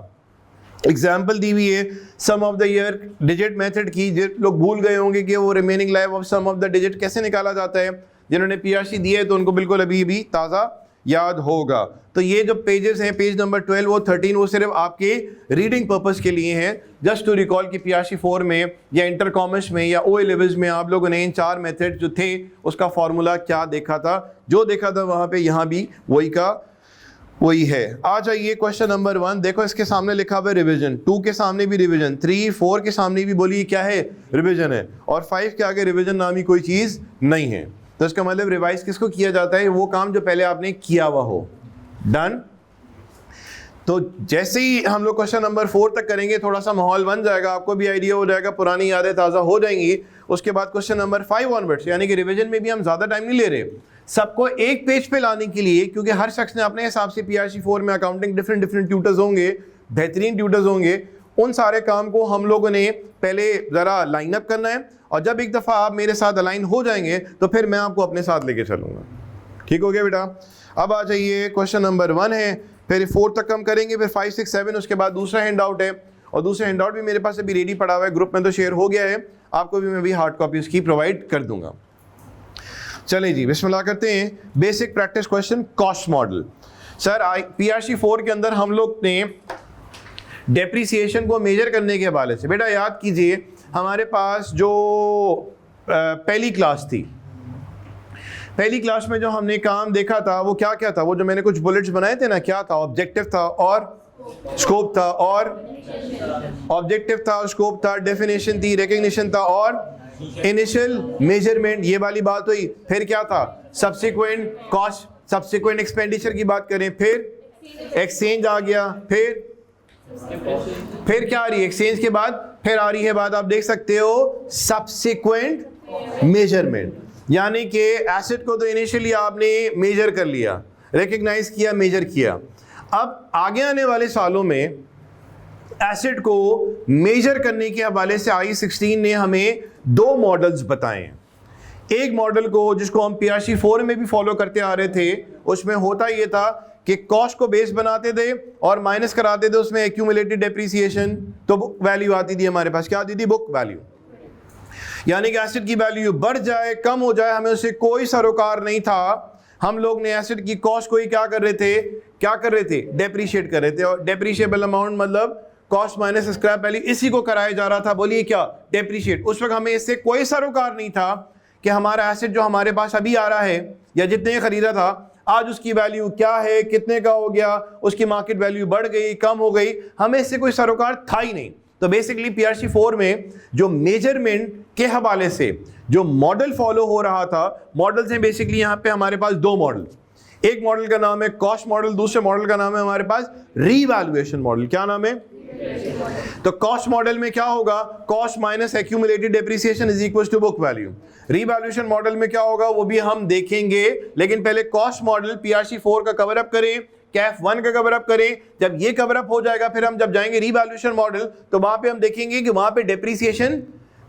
एग्जाम्पल दी हुई है sum of the year digit method की। लोग भूल गए होंगे कि वो remaining life of sum of the digit कैसे निकाला जाता है, जिन्होंने PRC दिए है तो उनको बिल्कुल अभी भी ताज़ा याद होगा। तो ये जो पेजेस हैं, पेज नंबर 12 और 13, वो सिर्फ आपके रीडिंग पर्पस के लिए हैं, जस्ट टू रिकॉल कि PRC 4 में या इंटर कॉमर्स में या OA लेवल्स में आप लोगों ने इन 4 मेथड जो थे उसका फॉर्मूला क्या देखा था, जो देखा था वहाँ पे यहाँ भी वही का वही है। आ जाइए क्वेश्चन नंबर 1, देखो इसके सामने लिखा हुआ है रिविजन, 2 के सामने भी रिविजन, 3, 4 के सामने भी बोलिए क्या है, रिविजन है, और 5 के आगे रिविजन नामी कोई चीज़ नहीं है। तो इसका मतलब रिवाइज किसको किया जाता है, वो काम जो पहले आपने किया हुआ हो। डन। तो जैसे ही हम लोग क्वेश्चन नंबर 4 तक करेंगे थोड़ा सा माहौल बन जाएगा, आपको भी आइडिया हो जाएगा, पुरानी यादें ताज़ा हो जाएंगी। उसके बाद क्वेश्चन नंबर 5 ऑनवर्ड्स, यानी कि रिवीजन में भी हम ज़्यादा टाइम नहीं ले रहे, सबको एक पेज पे लाने के लिए, क्योंकि हर शख्स ने अपने हिसाब से PRC 4 में अकाउंटिंग डिफरेंट ट्यूटर्स होंगे, बेहतरीन ट्यूटर्स होंगे। उन सारे काम को हम लोगों ने पहले ज़रा लाइन अप करना है, और जब एक दफ़ा आप मेरे साथ अलाइन हो जाएंगे तो फिर मैं आपको अपने साथ लेके चलूँगा। ठीक हो गया बेटा। अब आ जाइए क्वेश्चन नंबर 1 है, फिर 4 तक हम करेंगे, फिर 5, 6, 7, उसके बाद दूसरा हैंड आउट है, और दूसरा हैंड आउट भी मेरे पास अभी रेडी पड़ा हुआ है, ग्रुप में तो शेयर हो गया है, आपको भी मैं भी हार्ड कॉपी उसकी प्रोवाइड कर दूंगा। चलें जी, बिस्मिल्लाह करते हैं। Basic practice question, cost model. Sir PRC 4 के अंदर हम लोग ने डेप्रिसिएशन को मेजर करने के हवाले से, बेटा याद कीजिए हमारे पास जो पहली क्लास थी, पहली क्लास में जो हमने काम देखा था वो क्या क्या था, वो जो मैंने कुछ बुलेट्स बनाए थे ना, क्या था, ऑब्जेक्टिव था और स्कोप था, और ऑब्जेक्टिव था, स्कोप था, डेफिनेशन थी, रिकग्निशन था, और इनिशियल मेजरमेंट, ये वाली बात हुई। फिर क्या था? सब्सिक्वेंट कॉस्ट, सब्सिक्वेंट एक्सपेंडिचर की बात करें, फिर एक्सचेंज आ गया, फिर क्या आ रही है एक्सचेंज के बाद? फिर आ रही है बात, आप देख सकते हो, सब्सिक्वेंट मेजरमेंट, यानी कि एसेट को तो इनिशियली आपने मेजर कर लिया, रिकग्नाइज किया, मेजर किया। अब आगे आने वाले सालों में एसेट को मेजर करने के हवाले से I16 ने हमें दो मॉडल्स बताए हैं। एक मॉडल को, जिसको हम PRC 4 में भी फॉलो करते आ रहे थे, उसमें होता ये था कि कॉस्ट को बेस बनाते थे और माइनस कराते थे उसमें एक्यूमुलेटेड डेप्रिसिएशन, तो बुक वैल्यू आती थी हमारे पास। क्या आती थी? Book value. यानी कि एसेट की वैल्यू बढ़ जाए, कम हो जाए, हमें उससे कोई सरोकार नहीं था। हम लोग ने एसेट की कॉस्ट को ही क्या कर रहे थे? डेप्रिशिएट कर रहे थे। और डेप्रिशिएबल अमाउंट मतलब कॉस्ट माइनस स्क्रैप वैल्यू, इसी को कराया जा रहा था। बोलिए क्या? डेप्रिशिएट। उस वक्त हमें इससे कोई सरोकार नहीं था कि हमारा एसेट जो हमारे पास अभी आ रहा है या जितने खरीदा था, आज उसकी वैल्यू क्या है, कितने का हो गया, उसकी मार्केट वैल्यू बढ़ गई, कम हो गई, हमें इससे कोई सरोकार था ही नहीं। तो बेसिकली PRC 4 में जो मेजरमेंट के हवाले से जो मॉडल फॉलो हो रहा था, मॉडल्स हैं बेसिकली यहाँ पे हमारे पास दो मॉडल। एक मॉडल का नाम है कॉस्ट मॉडल, दूसरे मॉडल का नाम है हमारे पास रीवैल्यूएशन मॉडल। क्या नाम है? तो कॉस्ट मॉडल में क्या होगा? Cost minus accumulated depreciation is equal to book value. Revaluation model में क्या होगा वो भी हम देखेंगे, लेकिन पहले कॉस्ट मॉडल PRC 4 का कवर अप करें, कैफ 1 का कवर अप करें। जब ये कवर अप हो जाएगा, फिर हम जब जाएंगे रीवैल्यूएशन मॉडल, तो वहां पे हम देखेंगे कि वहां पे डेप्रिसिएशन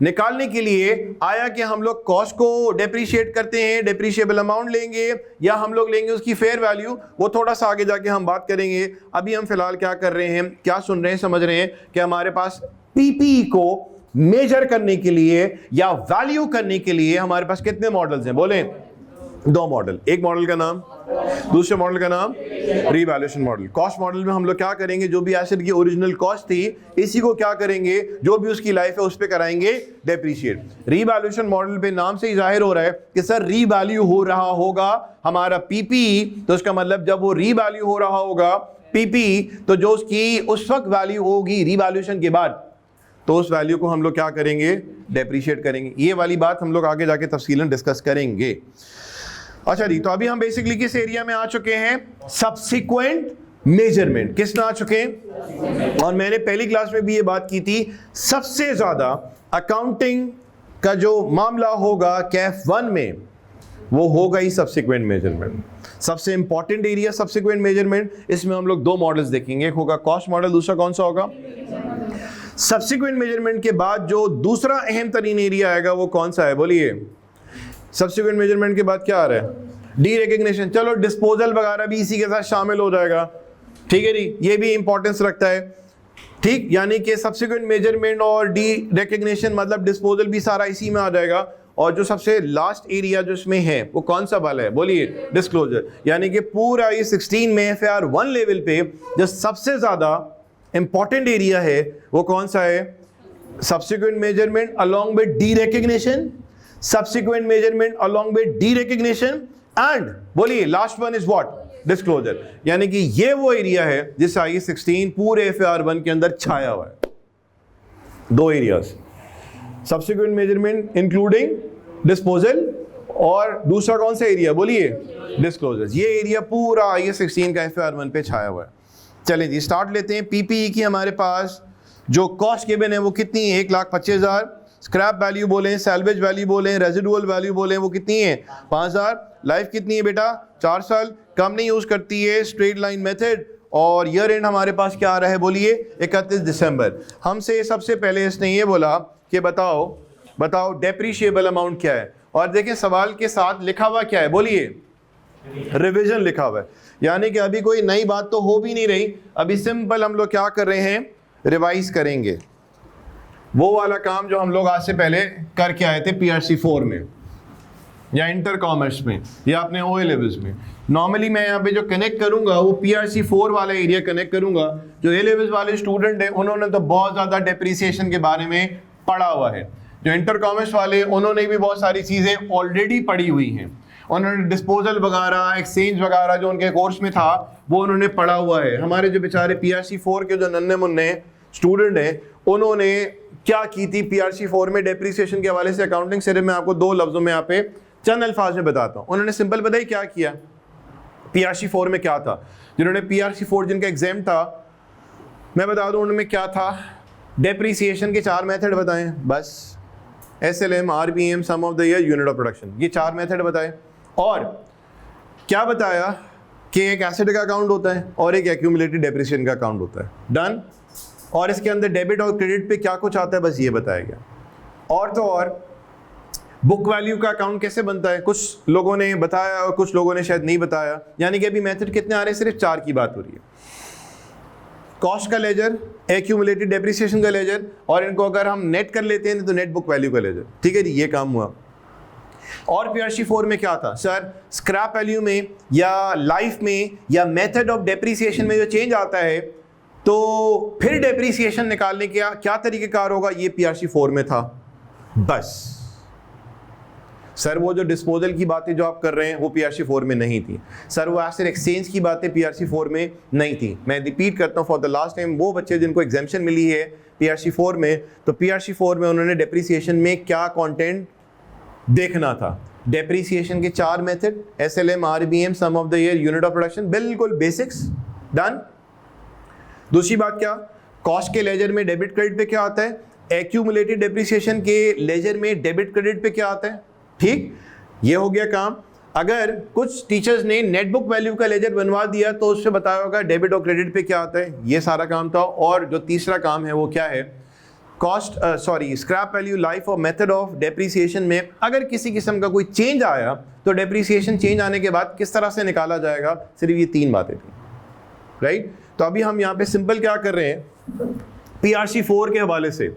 निकालने के लिए आया कि हम लोग कॉस्ट को डेप्रिशिएट करते हैं, डेप्रिशिएबल अमाउंट लेंगे, या हम लोग लेंगे उसकी फेयर वैल्यू, वो थोड़ा सा आगे जाके हम बात करेंगे। अभी हम फिलहाल क्या कर रहे हैं, क्या सुन रहे हैं, समझ रहे हैं कि हमारे पास PPE को मेजर करने के लिए या वैल्यू करने के लिए हमारे पास कितने मॉडल्स हैं? बोलें, दो मॉडल। एक मॉडल का नाम, दूसरे मॉडल का नाम रीवैल्यूएशन मॉडल। कॉस्ट मॉडल में हम लोग क्या करेंगे? जो भी एसेट की ओरिजिनल कॉस्ट थी, इसी को क्या करेंगे, जो भी उसकी लाइफ है उस पे कराएंगे डेप्रिशिएट। रीवैल्यूएशन मॉडल पे नाम से ही जाहिर हो रहा है कि सर रीवैल्यू हो रहा होगा हमारा PPE, तो उसका मतलब जब वो रीवैल्यू हो रहा होगा PPE, तो जो उसकी उस वक्त वैल्यू होगी रीवैल्यूएशन के बाद, तो उस वैल्यू को हम लोग क्या करेंगे? डेप्रिशिएट करेंगे। ये वाली बात हम लोग आगे जाके तफसीलन डिस्कस करेंगे। अच्छा जी, तो अभी हम बेसिकली किस एरिया में आ चुके हैं? Subsequent measurement. किस में आ चुके हैं? और मैंने पहली क्लास में भी ये बात की थी, सबसे ज्यादा अकाउंटिंग का जो मामला होगा कैफ 1 में, वो होगा ही सब्सिक्वेंट मेजरमेंट। सबसे इंपॉर्टेंट एरिया सब्सिक्वेंट मेजरमेंट। इसमें हम लोग दो मॉडल्स देखेंगे, एक होगा कॉस्ट मॉडल, दूसरा कौन सा होगा? सब्सिक्वेंट मेजरमेंट के बाद जो दूसरा अहम तरीन एरिया आएगा वो कौन सा है? बोलिए। सब्सिक्वेंट मेजरमेंट के बाद क्या आ रहा है? D recognition. चलो डिस्पोजल वगैरह भी इसी के साथ शामिल हो जाएगा, ठीक है जी, ये भी इंपॉर्टेंस रखता है, ठीक। यानी कि सब्सिक्वेंट मेजरमेंट और डी रिकग्निशन मतलब डिस्पोजल भी सारा इसी में आ जाएगा। और जो सबसे लास्ट एरिया जो इसमें है वो कौन सा वाला है? बोलिए, डिस्क्लोजर। यानी कि पूरा ये 16 में FAR 1 लेवल पे जो सबसे ज्यादा इंपॉर्टेंट एरिया है वो कौन सा है? Subsequent measurement along with D recognition, subsequent measurement along with derecognition and बोलिए last one is what? Disclosure. यानी कि ये वो एरिया है जिस I16 पूरे FAR 1 के अंदर छाया हुआ है। दो areas, subsequent measurement including disposal, और दूसरा कौन सा एरिया? बोलिए, डिस्क्लोजर। ये एरिया पूरा I16 का FAR 1 पे छाया हुआ है। चलें जी, स्टार्ट लेते हैं। PPE की हमारे पास जो कॉस्ट गिवन है वो कितनी है? 1,25,000। स्क्रैप वैल्यू बोलें, सैल्वेज वैल्यू बोलें, रेजिडुअल वैल्यू बोलें, वो कितनी है? 5,000। लाइफ कितनी है बेटा? 4 साल। कम नहीं यूज करती है, स्ट्रेट लाइन मेथड। और ईयर एंड हमारे पास क्या आ रहा है? बोलिए, 31 दिसंबर। हमसे सबसे पहले इसने ये बोला कि बताओ डेप्रिशिएबल अमाउंट क्या है। और देखें सवाल के साथ लिखा हुआ क्या है? बोलिए, रिविजन लिखा हुआ है। यानी कि अभी कोई नई बात तो हो भी नहीं रही, अभी सिंपल हम लोग क्या कर रहे हैं? रिवाइज करेंगे वो वाला काम जो हम लोग आज से पहले करके आए थे PRC 4 में या इंटर कॉमर्स में या अपने OA लेवल्स में। नॉर्मली मैं यहाँ पे जो कनेक्ट करूंगा वो PRC 4 वाला एरिया कनेक्ट करूंगा। जो A लेवल्स वाले स्टूडेंट हैं उन्होंने तो बहुत ज़्यादा डेप्रिसिएशन के बारे में पढ़ा हुआ है। जो इंटर कॉमर्स वाले उन्होंने भी बहुत सारी चीज़ें ऑलरेडी पढ़ी हुई हैं। उन्होंने डिस्पोजल वगैरह, एक्सचेंज वगैरह जो उनके कोर्स में था वो उन्होंने पढ़ा हुआ है। हमारे जो बेचारे PRC 4 के जो नन्हे मुन्ने स्टूडेंट हैं, उन्होंने क्या की थी PRC 4 में डेप्रिसिएशन के हवाले से अकाउंटिंग। सिर्फ मैं आपको 2 लफ्जों में यहाँ पे चंद अल्फाज में बताता हूँ। उन्होंने सिंपल बताई क्या किया, PRC 4 में क्या था। जिन्होंने PRC 4 जिनका एग्जाम था, मैं बता दूं उनमें क्या था। डेप्रिसिएशन के 4 मेथड बताएं बस, SLM, RBM, sum of the year, unit of production, ये 4 मेथड बताए। और क्या बताया कि एक एसेट का अकाउंट होता है और एक एक्यूमुलेटेड डेप्रिसिएशन का अकाउंट होता है, डन। और इसके अंदर डेबिट और क्रेडिट पे क्या कुछ आता है, बस ये बताया गया। और तो और बुक वैल्यू का अकाउंट कैसे बनता है, कुछ लोगों ने बताया और कुछ लोगों ने शायद नहीं बताया। यानी कि अभी मेथड कितने आ रहे हैं, सिर्फ 4 की बात हो रही है। कॉस्ट का लेजर, एक्यूमुलेटेड डेप्रिसिएशन का लेजर, और इनको अगर हम नेट कर लेते हैं तो नेट बुक वैल्यू का लेजर। ठीक है जी, ये काम हुआ। और PRC 4 में क्या था सर, स्क्रैप वैल्यू में या लाइफ में या मेथड ऑफ डेप्रिसिएशन में जो चेंज आता है तो फिर डेप्रिसिएशन निकालने का क्या तरीकेकार होगा, ये PRC 4 में था बस। सर वो जो डिस्पोजल की बातें जो आप कर रहे हैं वो PRC 4 में नहीं थी। सर वो एसेट एक्सचेंज की बातें PRC 4 में नहीं थी। मैं रिपीट करता हूँ फॉर द लास्ट टाइम, वो बच्चे जिनको एग्जाम्शन मिली है PRC 4 में, तो PRC 4 में उन्होंने डेप्रिसिएशन में क्या कंटेंट देखना था। डेप्रिसिएशन के 4 method, SLM, RBM, sum of the year, unit of production, बिल्कुल बेसिक्स, डन। दूसरी बात क्या, कॉस्ट के लेजर में डेबिट क्रेडिट पे क्या आता है, एक्यूमुलेटेड डेप्रिसिएशन के लेजर में डेबिट क्रेडिट पे क्या आता है। ठीक, ये हो गया काम। अगर कुछ टीचर्स ने नेट बुक वैल्यू का लेजर बनवा दिया तो उससे बताया होगा डेबिट और क्रेडिट पे क्या आता है, ये सारा काम था। और जो तीसरा काम है वो क्या है, स्क्रैप वैल्यू, लाइफ और मेथड ऑफ डेप्रिसिएशन में अगर किसी किस्म का कोई चेंज आया तो डेप्रिसिएशन चेंज आने के बाद किस तरह से निकाला जाएगा, सिर्फ ये 3 बातें थी, राइट। तो अभी हम यहाँ पे सिंपल क्या कर रहे हैं, PRC 4 के हवाले से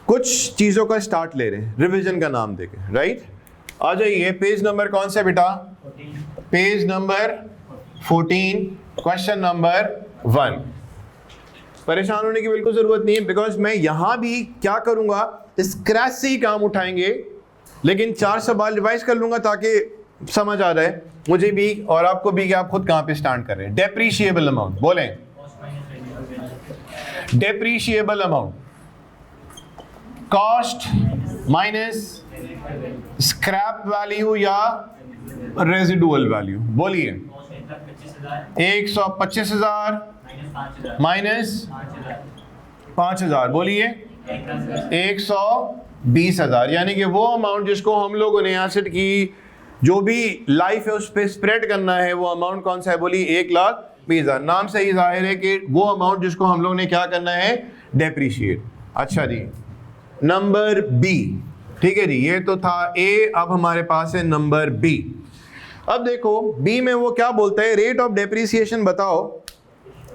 कुछ चीजों का स्टार्ट ले रहे हैं, रिवीजन का नाम देके, राइट। आ जाइए, पेज नंबर कौन सा बेटा, पेज नंबर 14, क्वेश्चन नंबर 1। परेशान होने की बिल्कुल जरूरत नहीं है, बिकॉज मैं यहां भी क्या करूंगा, स्क्रैच से ही काम उठाएंगे, लेकिन 4 सवाल रिवाइज कर लूंगा ताकि समझ आ जाए मुझे भी और आपको भी कि आप खुद कहां पे स्टैंड कर रहे हैं। डेप्रीशिएबल अमाउंट बोलें, depreciable amount, cost minus scrap value या रेजिडुअल वैल्यू, बोलिए। 125,000 माइनस 5,000, बोलिए 120,000। यानी कि वो अमाउंट जिसको हम लोगों ने एसेट की जो भी लाइफ है उस पर स्प्रेड करना है, वो अमाउंट कौन सा है, बोलिए 1,20,000। नाम से ही जाहिर है कि वो अमाउंट जिसको हम लोग ने क्या करना है, डेप्रीशिएट। अच्छा जी, नंबर बी, ठीक है जी, ये तो था ए, अब हमारे पास है नंबर बी। अब देखो बी में वो क्या बोलता है, रेट ऑफ डेप्रीसिएशन बताओ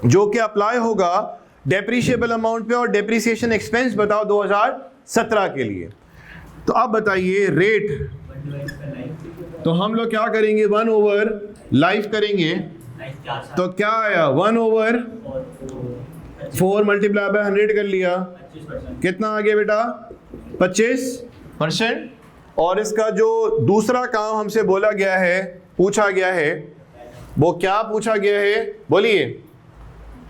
जो कि अप्लाई होगा डेप्रीशिएबल अमाउंट पे, और डेप्रीसिएशन एक्सपेंस बताओ 2017 के लिए। तो अब बताइए रेट, तो हम लोग क्या करेंगे, 1/लाइफ करेंगे, तो क्या आया 1/4 मल्टीप्लाई बाय 100 कर लिया, कितना आ गया बेटा 25%। और इसका जो दूसरा काम हमसे बोला गया है, पूछा गया है, वो क्या पूछा गया है, बोलिए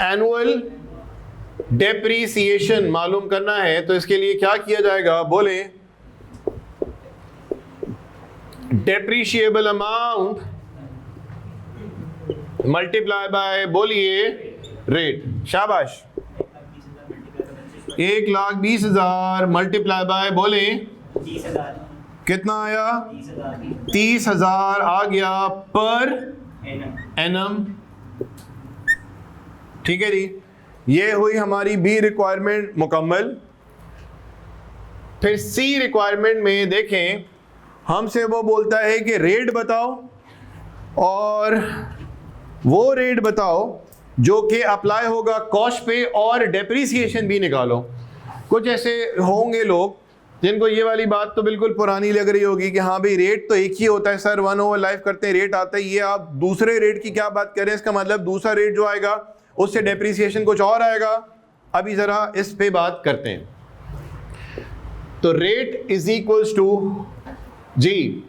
एनुअल डेप्रीसिएशन मालूम करना है। तो इसके लिए क्या किया जाएगा, बोले डेप्रीशिएबल अमाउंट मल्टीप्लाई बाय, बोलिए रेट, शाबाश। 1,20,000 मल्टीप्लाई बाय, बोले 30,000, कितना आया, 30,000 आ गया पर एनम। ठीक है जी, ये हुई हमारी बी रिक्वायरमेंट मुकम्मल। फिर सी रिक्वायरमेंट में देखें, हमसे वो बोलता है कि रेट बताओ, और वो रेट बताओ जो कि अप्लाई होगा कॉस्ट पे, और डेप्रीसिएशन भी निकालो। कुछ ऐसे होंगे लोग जिनको ये वाली बात तो बिल्कुल पुरानी लग रही होगी कि हाँ भाई रेट तो एक ही होता है सर, 1/लाइफ करते हैं रेट आता है, ये आप दूसरे रेट की क्या बात करें, इसका मतलब दूसरा रेट जो आएगा उससे डेप्रीसिएशन कुछ और आएगा। अभी जरा इस पे बात करते हैं। तो रेट इज इक्वल्स टू जी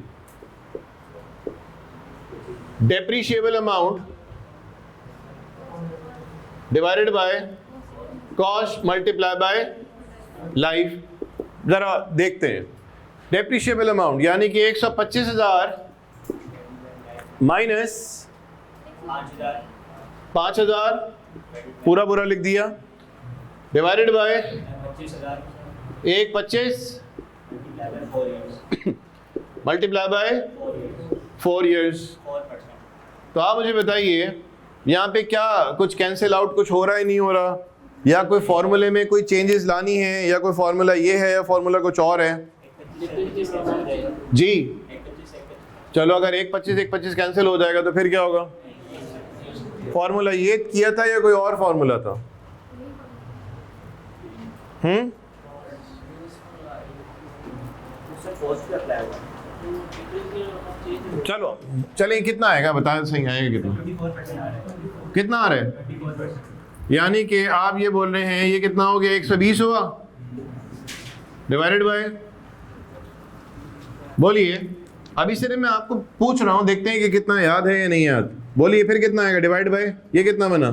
depreciable amount divided by cost multiply by life. जरा देखते हैं, डेप्रिशिएबल अमाउंट यानी कि 125,000 माइनस 5,000 पूरा पूरा लिख दिया, divided by 125 multiply by 4 years. तो आप मुझे बताइए यहाँ पे क्या कुछ कैंसिल आउट कुछ हो रहा है, नहीं हो रहा, या कोई फॉर्मूले में कोई चेंजेस लानी है, या कोई फॉर्मूला ये है या फॉर्मूला कुछ और है जी। चलो अगर 125 कैंसिल हो जाएगा तो फिर क्या होगा? फॉर्मूला ये किया था या कोई और फॉर्मूला था? चलो चलिए कितना आएगा बताएं, सही आएगा कितना? कितना आ रहा है? यानी कि आप ये बोल रहे हैं ये कितना हो गया? 120 हुआ डिवाइडेड बाय, बोलिए अभी सिर्फ मैं आपको पूछ रहा हूं, देखते हैं कि कितना याद है या नहीं याद। बोलिए फिर कितना आएगा डिवाइड बाय, ये कितना बना?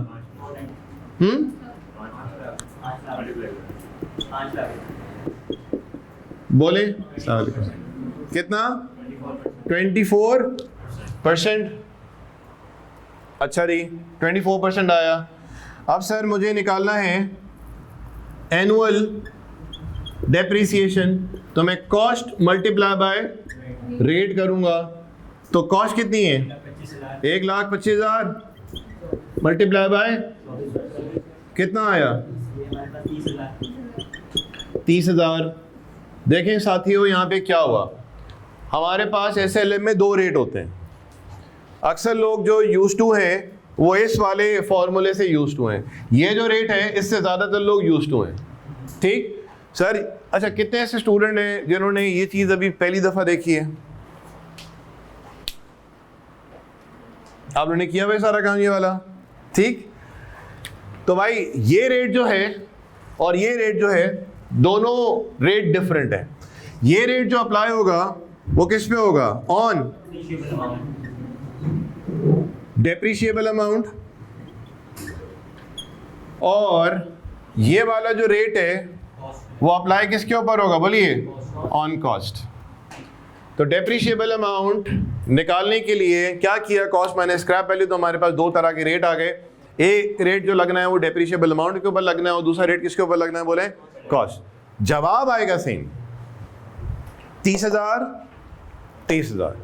बोले कितना? 24%। अच्छा जी 24% आया। अब सर मुझे निकालना है एनुअल डेप्रिसिएशन, तो मैं कॉस्ट मल्टीप्लाई बाय रेट करूंगा। तो कॉस्ट कितनी है? 1,25,000 मल्टीप्लाई बाय कितना आया? 30,000। देखें साथियों यहाँ पे क्या हुआ, हमारे पास SLM में 2 रेट होते हैं। अक्सर लोग जो यूज टू हैं वो इस वाले फॉर्मूले से यूज टू हैं, ये जो रेट है इससे ज़्यादातर लोग यूज टू हैं। ठीक सर, अच्छा कितने ऐसे स्टूडेंट हैं जिन्होंने ये चीज़ अभी पहली दफ़ा देखी है? आप लोगों ने किया हुआ सारा काम ये वाला? ठीक, तो भाई ये रेट जो है और ये रेट जो है, दोनों रेट डिफरेंट है। ये रेट जो अप्लाई होगा वो किस पे होगा? On depreciable amount. और ये वाला जो रेट है वो अप्लाई किसके ऊपर होगा? बोलिए ऑन कॉस्ट। तो डेप्रिशिएबल अमाउंट निकालने के लिए क्या किया? Cost minus scrap value. तो हमारे पास 2 तरह के रेट आ गए। एक रेट जो लगना है वो डेप्रिशिएबल अमाउंट के ऊपर लगना है और दूसरा रेट किसके ऊपर लगना है? बोले कॉस्ट। जवाब आएगा same 30,000 23,000।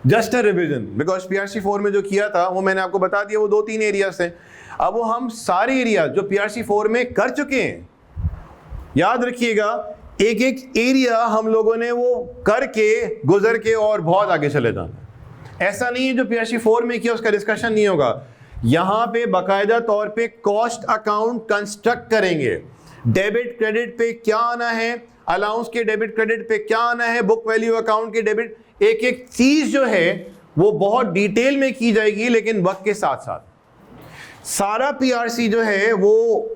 Just a revision, because PRC 4 में जो किया था वो मैंने आपको बता दिया, वो 2-3 एरियाज थे। अब वो हम सारे एरिया जो PRC 4 में कर चुके हैं, याद रखिएगा एक एक एरिया हम लोगों ने वो करके गुजर के और बहुत आगे चले जाना। ऐसा नहीं है जो PRC 4 में किया उसका डिस्कशन नहीं होगा। यहां पे बाकायदा तौर पे कॉस्ट अकाउंट कंस्ट्रक्ट करेंगे, डेबिट क्रेडिट पे क्या आना है, अलाउंस के डेबिट क्रेडिट पे क्या आना है, बुक वैल्यू अकाउंट के डेबिट, एक एक चीज जो है वो बहुत डिटेल में की जाएगी। लेकिन वक्त के साथ साथ सारा PRC जो है वो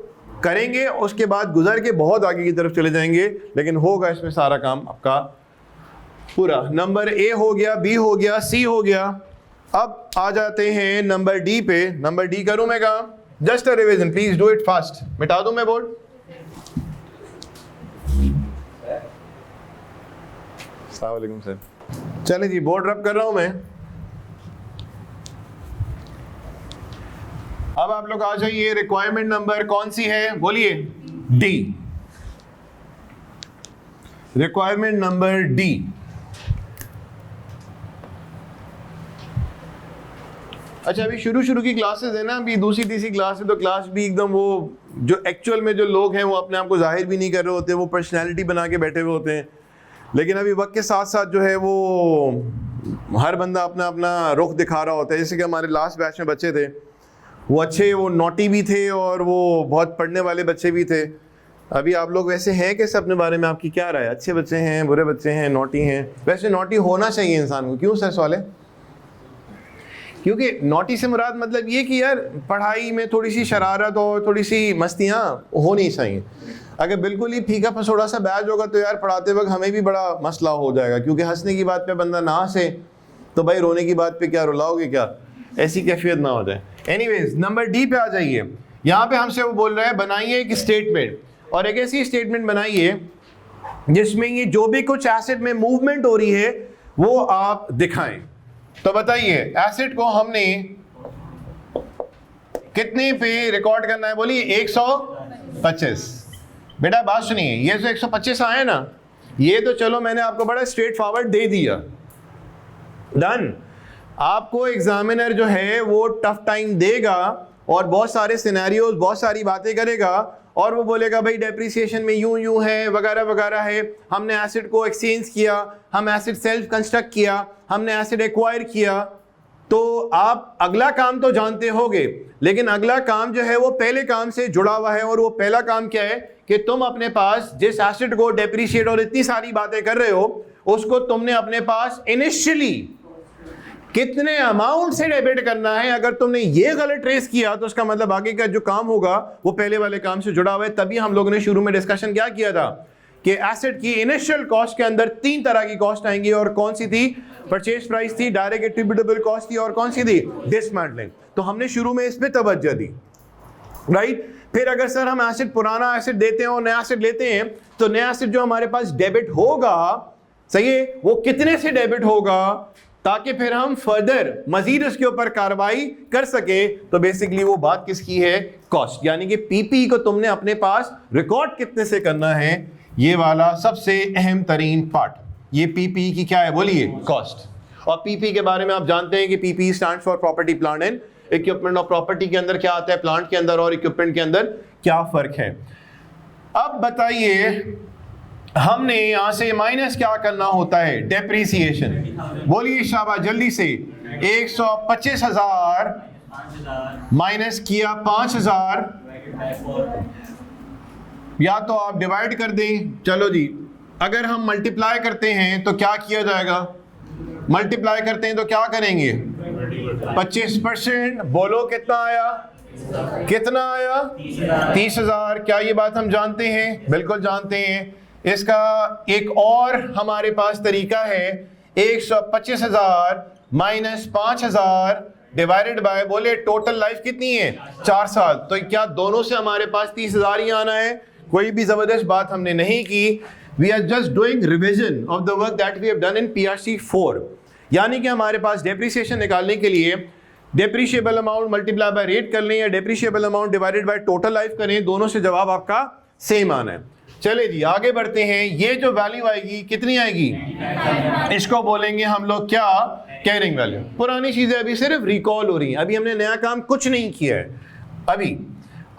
करेंगे, उसके बाद गुजर के बहुत आगे की तरफ चले जाएंगे। लेकिन होगा इसमें सारा काम आपका पूरा। नंबर A हो गया, B हो गया, C हो गया। अब आ जाते हैं नंबर D पे। नंबर D करूं मैं काम? Just a revision, please do it fast. मिटा दूं मैं बोर्ड? अस्सलाम वालेकुम सर। चले जी, बोर्ड रब कर रहा हूं मैं। अब आप लोग आ जाइए, रिक्वायरमेंट नंबर कौन सी है? बोलिए D। Requirement number D। अच्छा अभी शुरू की क्लासेस है ना, अभी दूसरी तीसरी क्लास है, तो क्लास भी एकदम वो जो एक्चुअल में जो लोग हैं वो अपने आप को जाहिर भी नहीं कर रहे होते, वो पर्सनैलिटी बना के बैठे हुए होते हैं। लेकिन अभी वक्त के साथ साथ जो है वो हर बंदा अपना अपना रुख दिखा रहा होता है। जैसे कि हमारे लास्ट बैच में बच्चे थे, वो अच्छे, वो नोटी भी थे और वो बहुत पढ़ने वाले बच्चे भी थे। अभी आप लोग वैसे हैं कैसे? अपने बारे में आपकी क्या राय है? अच्छे बच्चे हैं, बुरे बच्चे हैं, नोटी हैं? वैसे नोटी होना चाहिए इंसान को, क्यों सर सवाल है? क्योंकि नोटी से मुराद मतलब ये कि यार पढ़ाई में थोड़ी सी शरारत और थोड़ी सी मस्तियाँ होनी चाहिए। अगर बिल्कुल ही फीका फसोड़ा सा बैच होगा तो यार पढ़ाते वक्त हमें भी बड़ा मसला हो जाएगा, क्योंकि हंसने की बात पे बंदा ना हंसे तो भाई रोने की बात पे क्या रुलाओगे क्या, ऐसी कैफियत ना हो जाए। एनीवेज नंबर डी पे आ जाइए। यहाँ पे हमसे वो बोल रहा है बनाइए एक स्टेटमेंट, और एक ऐसी स्टेटमेंट बनाइए जिसमें ये जो भी कुछ एसेट में मूवमेंट हो रही है वो आप दिखाएं। तो बताइए एसेट को हमने कितने पे रिकॉर्ड करना है, बोलिए 125। बेटा बात सुनिए, ये जो 125 आए ना, ये तो चलो मैंने आपको बड़ा स्ट्रेट फॉरवर्ड दे दिया, डन। आपको एग्जामिनर जो है वो टफ टाइम देगा और बहुत सारे सिनेरियोज, बहुत सारी बातें करेगा, और वो बोलेगा भाई डेप्रिसिएशन में यूं यूं है वगैरह वगैरह है, हमने एसेट को एक्सचेंज किया, हम एसेट सेल्फ कंस्ट्रक्ट किया, हमने एसेट एक्वायर किया। तो आप अगला काम तो जानते होगे, लेकिन अगला काम जो है वो पहले काम से जुड़ा हुआ है, और वो पहला काम क्या है कि तुम अपने पास जिस एसेट को डेप्रिशिएट और इतनी सारी बातें कर रहे हो, उसको तुमने अपने पास इनिशियली कितने अमाउंट से डेबिट करना है। अगर तुमने ये गलत ट्रेस किया तो उसका मतलब आगे का जो काम होगा वो पहले वाले काम से जुड़ा हुआ है। तभी हम लोगों ने शुरू में डिस्कशन क्या किया था कि एसेट की इनिशियल कॉस्ट के अंदर 3 तरह की कॉस्ट आएंगी, और कौन सी थी, परचेज प्राइस थी, डायरेक्ट एट्रिब्यूटेबल कॉस्ट थी, और कौन सी थी, डिसमेंटलिंग। तो हमने शुरू में इस पे तवज्जो दी, राइट। फिर अगर सर हम एसेट पुराना एसेट देते हैं और नया एसेट लेते हैं, तो नया एसेट जो हमारे पास डेबिट होगा, सही है, वो कितने से डेबिट होगा ताकि फिर हम फर्दर मजीद उसके ऊपर कार्रवाई कर सके। तो बेसिकली वो बात किसकी है, कॉस्ट, यानी कि पीपी को तुमने अपने पास रिकॉर्ड कितने से करना है, ये वाला सबसे अहम तरीन पार्ट। ये पीपी की क्या है, बोलिए, कॉस्ट। और पीपी के बारे में आप जानते हैं कि PP stands for property plant and equipment, और प्रॉपर्टी के अंदर क्या आता है, प्लांट के अंदर और इक्विपमेंट के अंदर क्या फर्क है। अब बताइए हमने यहां से माइनस क्या करना होता है, डेप्रीसिएशन। बोलिए शाबाश जल्दी से। 125,000 माइनस किया 5,000, या तो आप डिवाइड कर दें, चलो जी। अगर हम मल्टीप्लाई करते हैं तो क्या किया जाएगा, मल्टीप्लाई करते हैं तो क्या करेंगे, 25%। बोलो कितना आया, कितना आया, 30,000। क्या ये बात हम जानते हैं, बिल्कुल जानते हैं। इसका एक और हमारे पास तरीका है, 125,000 माइनस 5,000 डिवाइडेड बाय, बोले टोटल लाइफ कितनी है, 4 साल। तो क्या दोनों से हमारे पास 30,000 ही आना है, कोई भी जबरदस्त बात हमने नहीं की। We are just doing revision of the work that we have done in PRC 4। यानी कि हमारे पास डेप्रिसिएशन निकालने के लिए depreciable amount multiply by rate कर लें या depreciable amount divided by total life करें, दोनों से जवाब आपका सेम आना है। चले जी आगे बढ़ते हैं। ये जो वैल्यू आएगी कितनी आएगी, इसको बोलेंगे हम लोग क्या, कैरिंग वैल्यू। पुरानी चीजें अभी सिर्फ रिकॉल हो रही हैं, अभी हमने नया काम कुछ नहीं किया है अभी।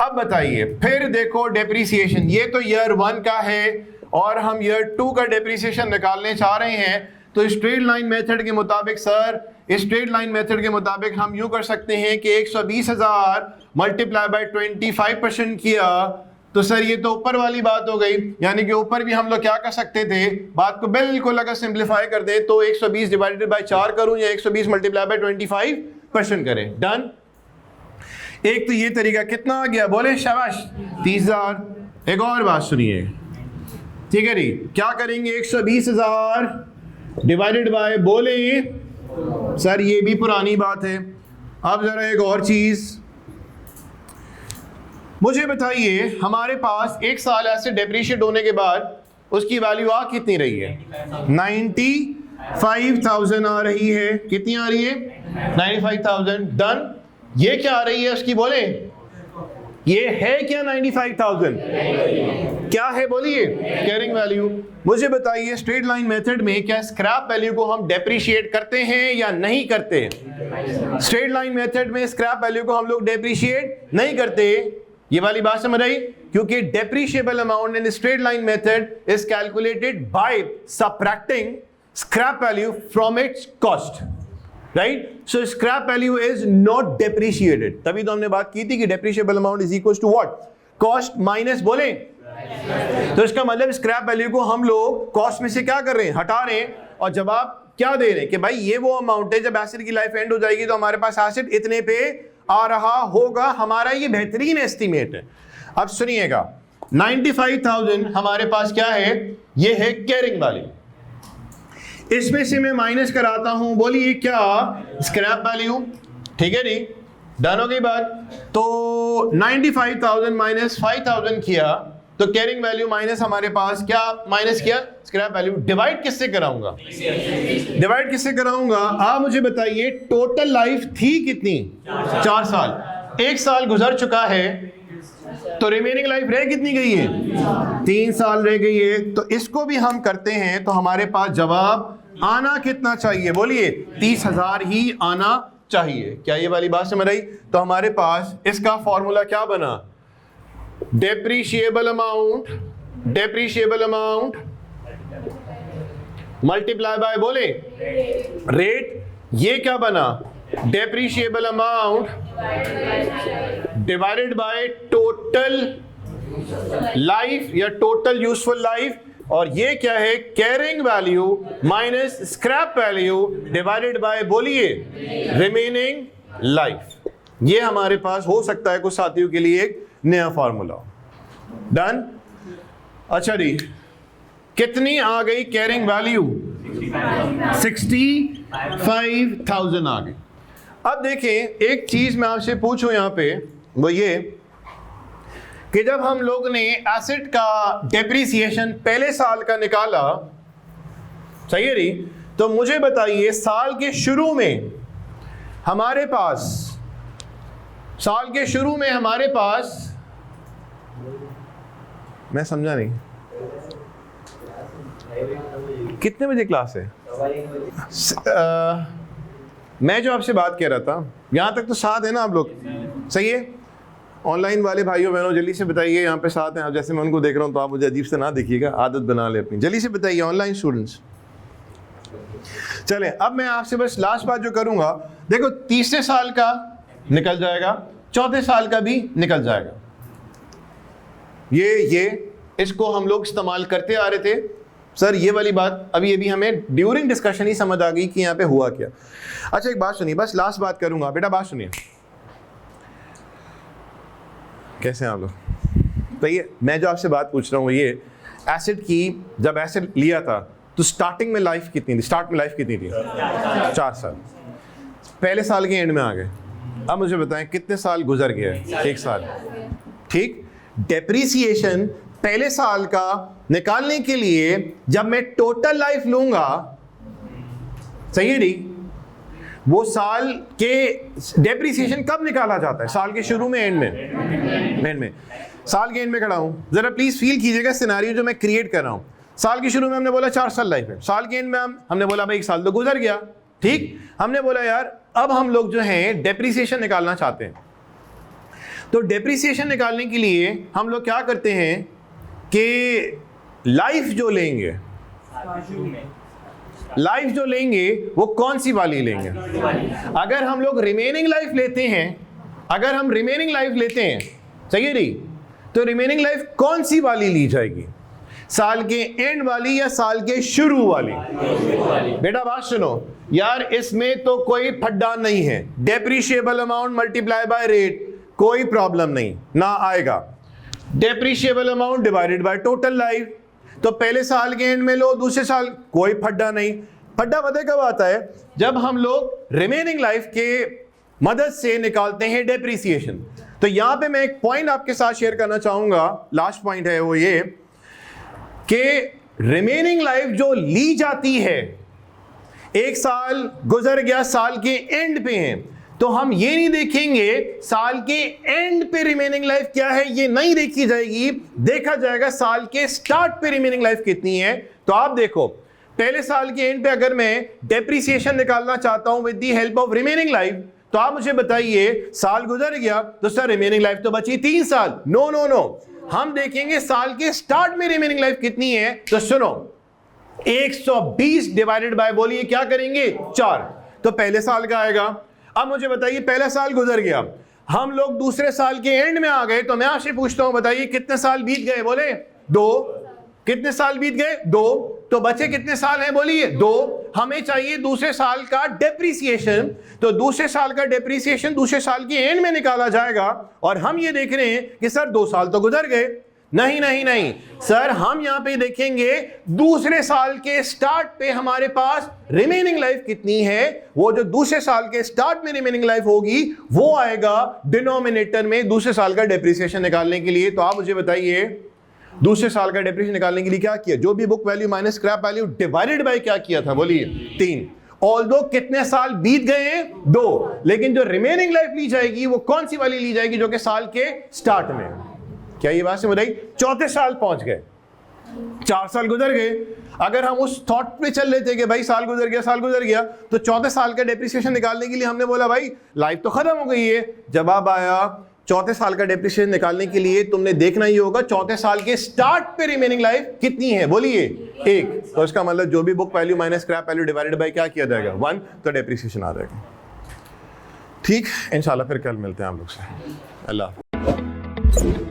अब बताइए फिर देखो डेप्रिसिएशन, ये तो ईयर 1 का है और हम ईयर 2 का डेप्रिसिएशन निकालने चाह रहे हैं। तो स्ट्रेट लाइन मेथड के मुताबिक सर, स्ट्रेट लाइन मेथड के मुताबिक हम यूं कर सकते हैं कि 120,000 मल्टीप्लाई बाय 25% किया, तो सर ये तो ऊपर वाली बात हो गई। यानी कि ऊपर भी हम लोग क्या कर सकते थे, बात को बिल्कुल अगर सिंप्लीफाई कर दे तो 120 डिवाइडेड बाय 4 करूं या 120 मल्टीप्लाई बाय 25% करें, डन। एक तो ये तरीका कितना आ गया, बोले शाबाश 30,000। एक और बात सुनिए, ठीक है जी, क्या करेंगे 120,000 डिवाइडेड बाय, बोले सर ये भी पुरानी बात है। अब जरा एक और चीज मुझे बताइए, हमारे पास 1 साल ऐसे डेप्रिशिएट होने के बाद उसकी वैल्यू आ कितनी रही है, 95,000 आ रही है। कितनी आ रही है, 95,000, डन। ये क्या आ रही है उसकी, बोले ये है क्या 95,000, क्या है बोलिए, कैरिंग वैल्यू। मुझे बताइए स्ट्रेट लाइन मेथड में क्या स्क्रैप वैल्यू को हम डेप्रिशिएट करते हैं या नहीं करते। स्ट्रेट लाइन मेथड में स्क्रैप वैल्यू को हम लोग डेप्रिशिएट नहीं करते। ये वाली बात समझ आई, क्योंकि depreciable amount in straight line method is calculated by subtracting scrap value from its cost, right. So scrap value is not depreciated. तभी तो हमने बात की थी कि depreciable amount is equal to what, cost minus, बोले तो इसका मतलब स्क्रैप वैल्यू को हम लोग कॉस्ट में से क्या कर रहे हैं, हटा रहे हैं, और जवाब क्या दे रहे हैं कि भाई ये वो अमाउंट है, जब एसेट की लाइफ एंड हो जाएगी तो हमारे पास एसेट इतने पे आ रहा होगा। हमारा ये बेहतरीन एस्टीमेट है। अब सुनिएगा, 95,000 हमारे पास क्या है, ये है कैरिंग वैल्यू। इसमें से मैं माइनस कराता हूं, बोलिए क्या, स्क्रैप वैल्यू, ठीक है जी, डन हो गई बात। तो 95,000 माइनस 5,000 किया तो कैरिंग वैल्यू माइनस हमारे पास क्या माइनस किया, स्क्रैप वैल्यू। डिवाइड किससे कराऊंगा, डिवाइड किससे कराऊंगा, आप मुझे बताइए टोटल लाइफ थी कितनी, 4 साल, 1 साल गुजर चुका है तो रिमेनिंग लाइफ रह कितनी गई है, 3 साल रह गई है। तो इसको भी हम करते हैं तो हमारे पास जवाब आना कितना चाहिए, बोलिए 30,000 ही आना चाहिए। क्या ये वाली बात समझ आई? तो हमारे पास इसका फॉर्मूला क्या बना, डेप्रीशिएबल अमाउंट मल्टीप्लाई बाय, बोले रेट, ये क्या बना, depreciable amount divided by total life या टोटल यूजफुल लाइफ, और ये क्या है, carrying value minus scrap value divided by, बोलिए रिमेनिंग लाइफ। ये हमारे पास हो सकता है कुछ साथियों के लिए एक नया फॉर्मूला। डन। अच्छा जी, कितनी आ गई कैरिंग वैल्यू, 65,000 आ गई। अब देखें एक चीज मैं आपसे पूछूं यहां पे, वो ये कि जब हम लोग ने एसेट का डेप्रिसिएशन पहले साल का निकाला, सही है री, तो मुझे बताइए साल के शुरू में हमारे पास मैं समझा नहीं, कितने बजे क्लास है? मैं जो आपसे बात कह रहा था, यहां तक तो साथ है ना आप लोग, सही है? ऑनलाइन वाले भाइयों बहनों जल्दी से बताइए, यहाँ पे साथ हैं। अब जैसे मैं उनको देख रहा हूँ तो आप मुझे अजीब से ना देखिएगा, आदत बना ले अपनी। जल्दी से बताइए ऑनलाइन स्टूडेंट्स। चलें, अब मैं आपसे बस लास्ट बात जो करूँगा, देखो तीसरे साल का निकल जाएगा, चौथे साल का भी निकल जाएगा। ये इसको हम लोग इस्तेमाल करते आ रहे थे। सर ये वाली बात अभी हमें ड्यूरिंग डिस्कशन ही समझ आ गई कि यहाँ पे हुआ क्या। अच्छा एक बात सुनिए, बस लास्ट बात करूँगा, बेटा बात सुनिए। कैसे हैं आप लोग? तो ये मैं जो आपसे बात पूछ रहा हूँ, ये एसेट की, जब एसेट लिया था तो स्टार्टिंग में लाइफ कितनी थी, 4 साल, पहले साल के एंड में आ गए। अब मुझे बताएं कितने साल गुजर गए, 1 साल, ठीक। डेप्रीसिएशन पहले साल का निकालने के लिए जब मैं टोटल लाइफ लूंगा, सही है नहीं, वो साल के डेप्रिसिएशन कब निकाला जाता है, साल के शुरू में, एंड में साल के एंड में खड़ा हूं। जरा प्लीज फील कीजिएगा सिनेरियो जो मैं क्रिएट कर रहा हूं। साल के शुरू में हमने बोला 4 साल लाइफ है, साल के एंड में हमने बोला भाई 1 साल तो गुजर गया, ठीक। हमने बोला यार अब हम लोग जो हैं डेप्रिसिएशन निकालना चाहते हैं। तो डेप्रिसिएशन निकालने के लिए हम लोग क्या करते हैं कि लाइफ जो लेंगे वो कौन सी वाली लेंगे। अगर हम लोग रिमेनिंग लाइफ लेते हैं, सही है नहीं, तो रिमेनिंग लाइफ कौन सी वाली ली जाएगी, साल के एंड वाली या साल के शुरू वाली? बेटा बात सुनो यार, इसमें तो कोई फड्डा नहीं है। Depreciable amount multiply by rate, कोई प्रॉब्लम नहीं ना आएगा। Depreciable amount divided by total life, तो पहले साल के एंड में लो, दूसरे साल, कोई फड्डा नहीं। फड्डा पता कब आता है, जब हम लोग रिमेनिंग लाइफ के मदद से निकालते हैं डेप्रिसिएशन। तो यहां पे मैं एक पॉइंट आपके साथ शेयर करना चाहूंगा, लास्ट पॉइंट है वो ये कि रिमेनिंग लाइफ जो ली जाती है, 1 साल गुजर गया, साल के एंड पे हैं, तो हम ये नहीं देखेंगे साल के एंड पे रिमेनिंग लाइफ क्या है, ये नहीं देखी जाएगी, देखा जाएगा साल के स्टार्ट पे रिमेनिंग लाइफ कितनी है। तो आप देखो पहले साल के एंड पे अगर मैं डेप्रिसिएशन निकालना चाहता हूं with the help of remaining life, तो आप मुझे बताइए साल गुजर गया तो सर रिमेनिंग लाइफ तो बची 3 साल। नो, हम देखेंगे साल के स्टार्ट में रिमेनिंग लाइफ कितनी है। तो सुनो 120 डिवाइडेड बाय, बोलिए क्या करेंगे, 4, तो पहले साल का आएगा। अब मुझे बताइए पहला साल गुजर गया, हम लोग दूसरे साल के एंड में आ गए, तो मैं आपसे पूछता हूं बताइए कितने साल बीत गए, बोले 2। कितने साल बीत गए, 2, तो बचे कितने साल हैं, बोलिए 2। हमें चाहिए दूसरे साल का डेप्रिसिएशन, तो दूसरे साल का डेप्रिसिएशन दूसरे साल के एंड में निकाला जाएगा, और हम ये देख रहे हैं कि सर 2 साल तो गुजर गए, नहीं नहीं नहीं सर, हम यहां पे देखेंगे दूसरे साल के स्टार्ट पे हमारे पास रिमेनिंग लाइफ कितनी है। वो जो दूसरे साल के स्टार्ट में रिमेनिंग लाइफ होगी वो आएगा डिनोमिनेटर में दूसरे साल का डेप्रिसिएशन निकालने के लिए। तो आप मुझे बताइए दूसरे साल का डेप्रिसिएशन निकालने के लिए क्या किया? जो भी book value minus scrap value divided bye क्या किया था? बोलिए 3। ऑल्दो कितने साल बीत गए हैं? 2। लेकिन जो रिमेनिंग लाइफ ली जाएगी वो कौन सी वाली ली जाएगी? जो कि साल के स्टार्ट में। क्या ये बात से बताइए? चौथे साल पहुंच गए, 4 साल गुजर गए। अगर हम उस थॉट पे चल लेते कि भाई साल गुजर गया, तो चौथे साल का डेप्रिसिएशन निकालने के लिए हमने बोला भाई लाइफ तो खत्म हो गई है। जवाब आया चौथे साल का डेप्रिसिएशन निकालने के लिए तुमने देखना ही होगा चौथे साल के स्टार्ट पे रिमेनिंग लाइफ कितनी है। बोलिए 1। तो इसका मतलब जो भी book value minus scrap value divided bye क्या किया जाएगा? 1। तो डेप्रिसिएशन आ जाएगा। ठीक, इंशाल्लाह फिर कल मिलते हैं हम लोग से। अल्लाह।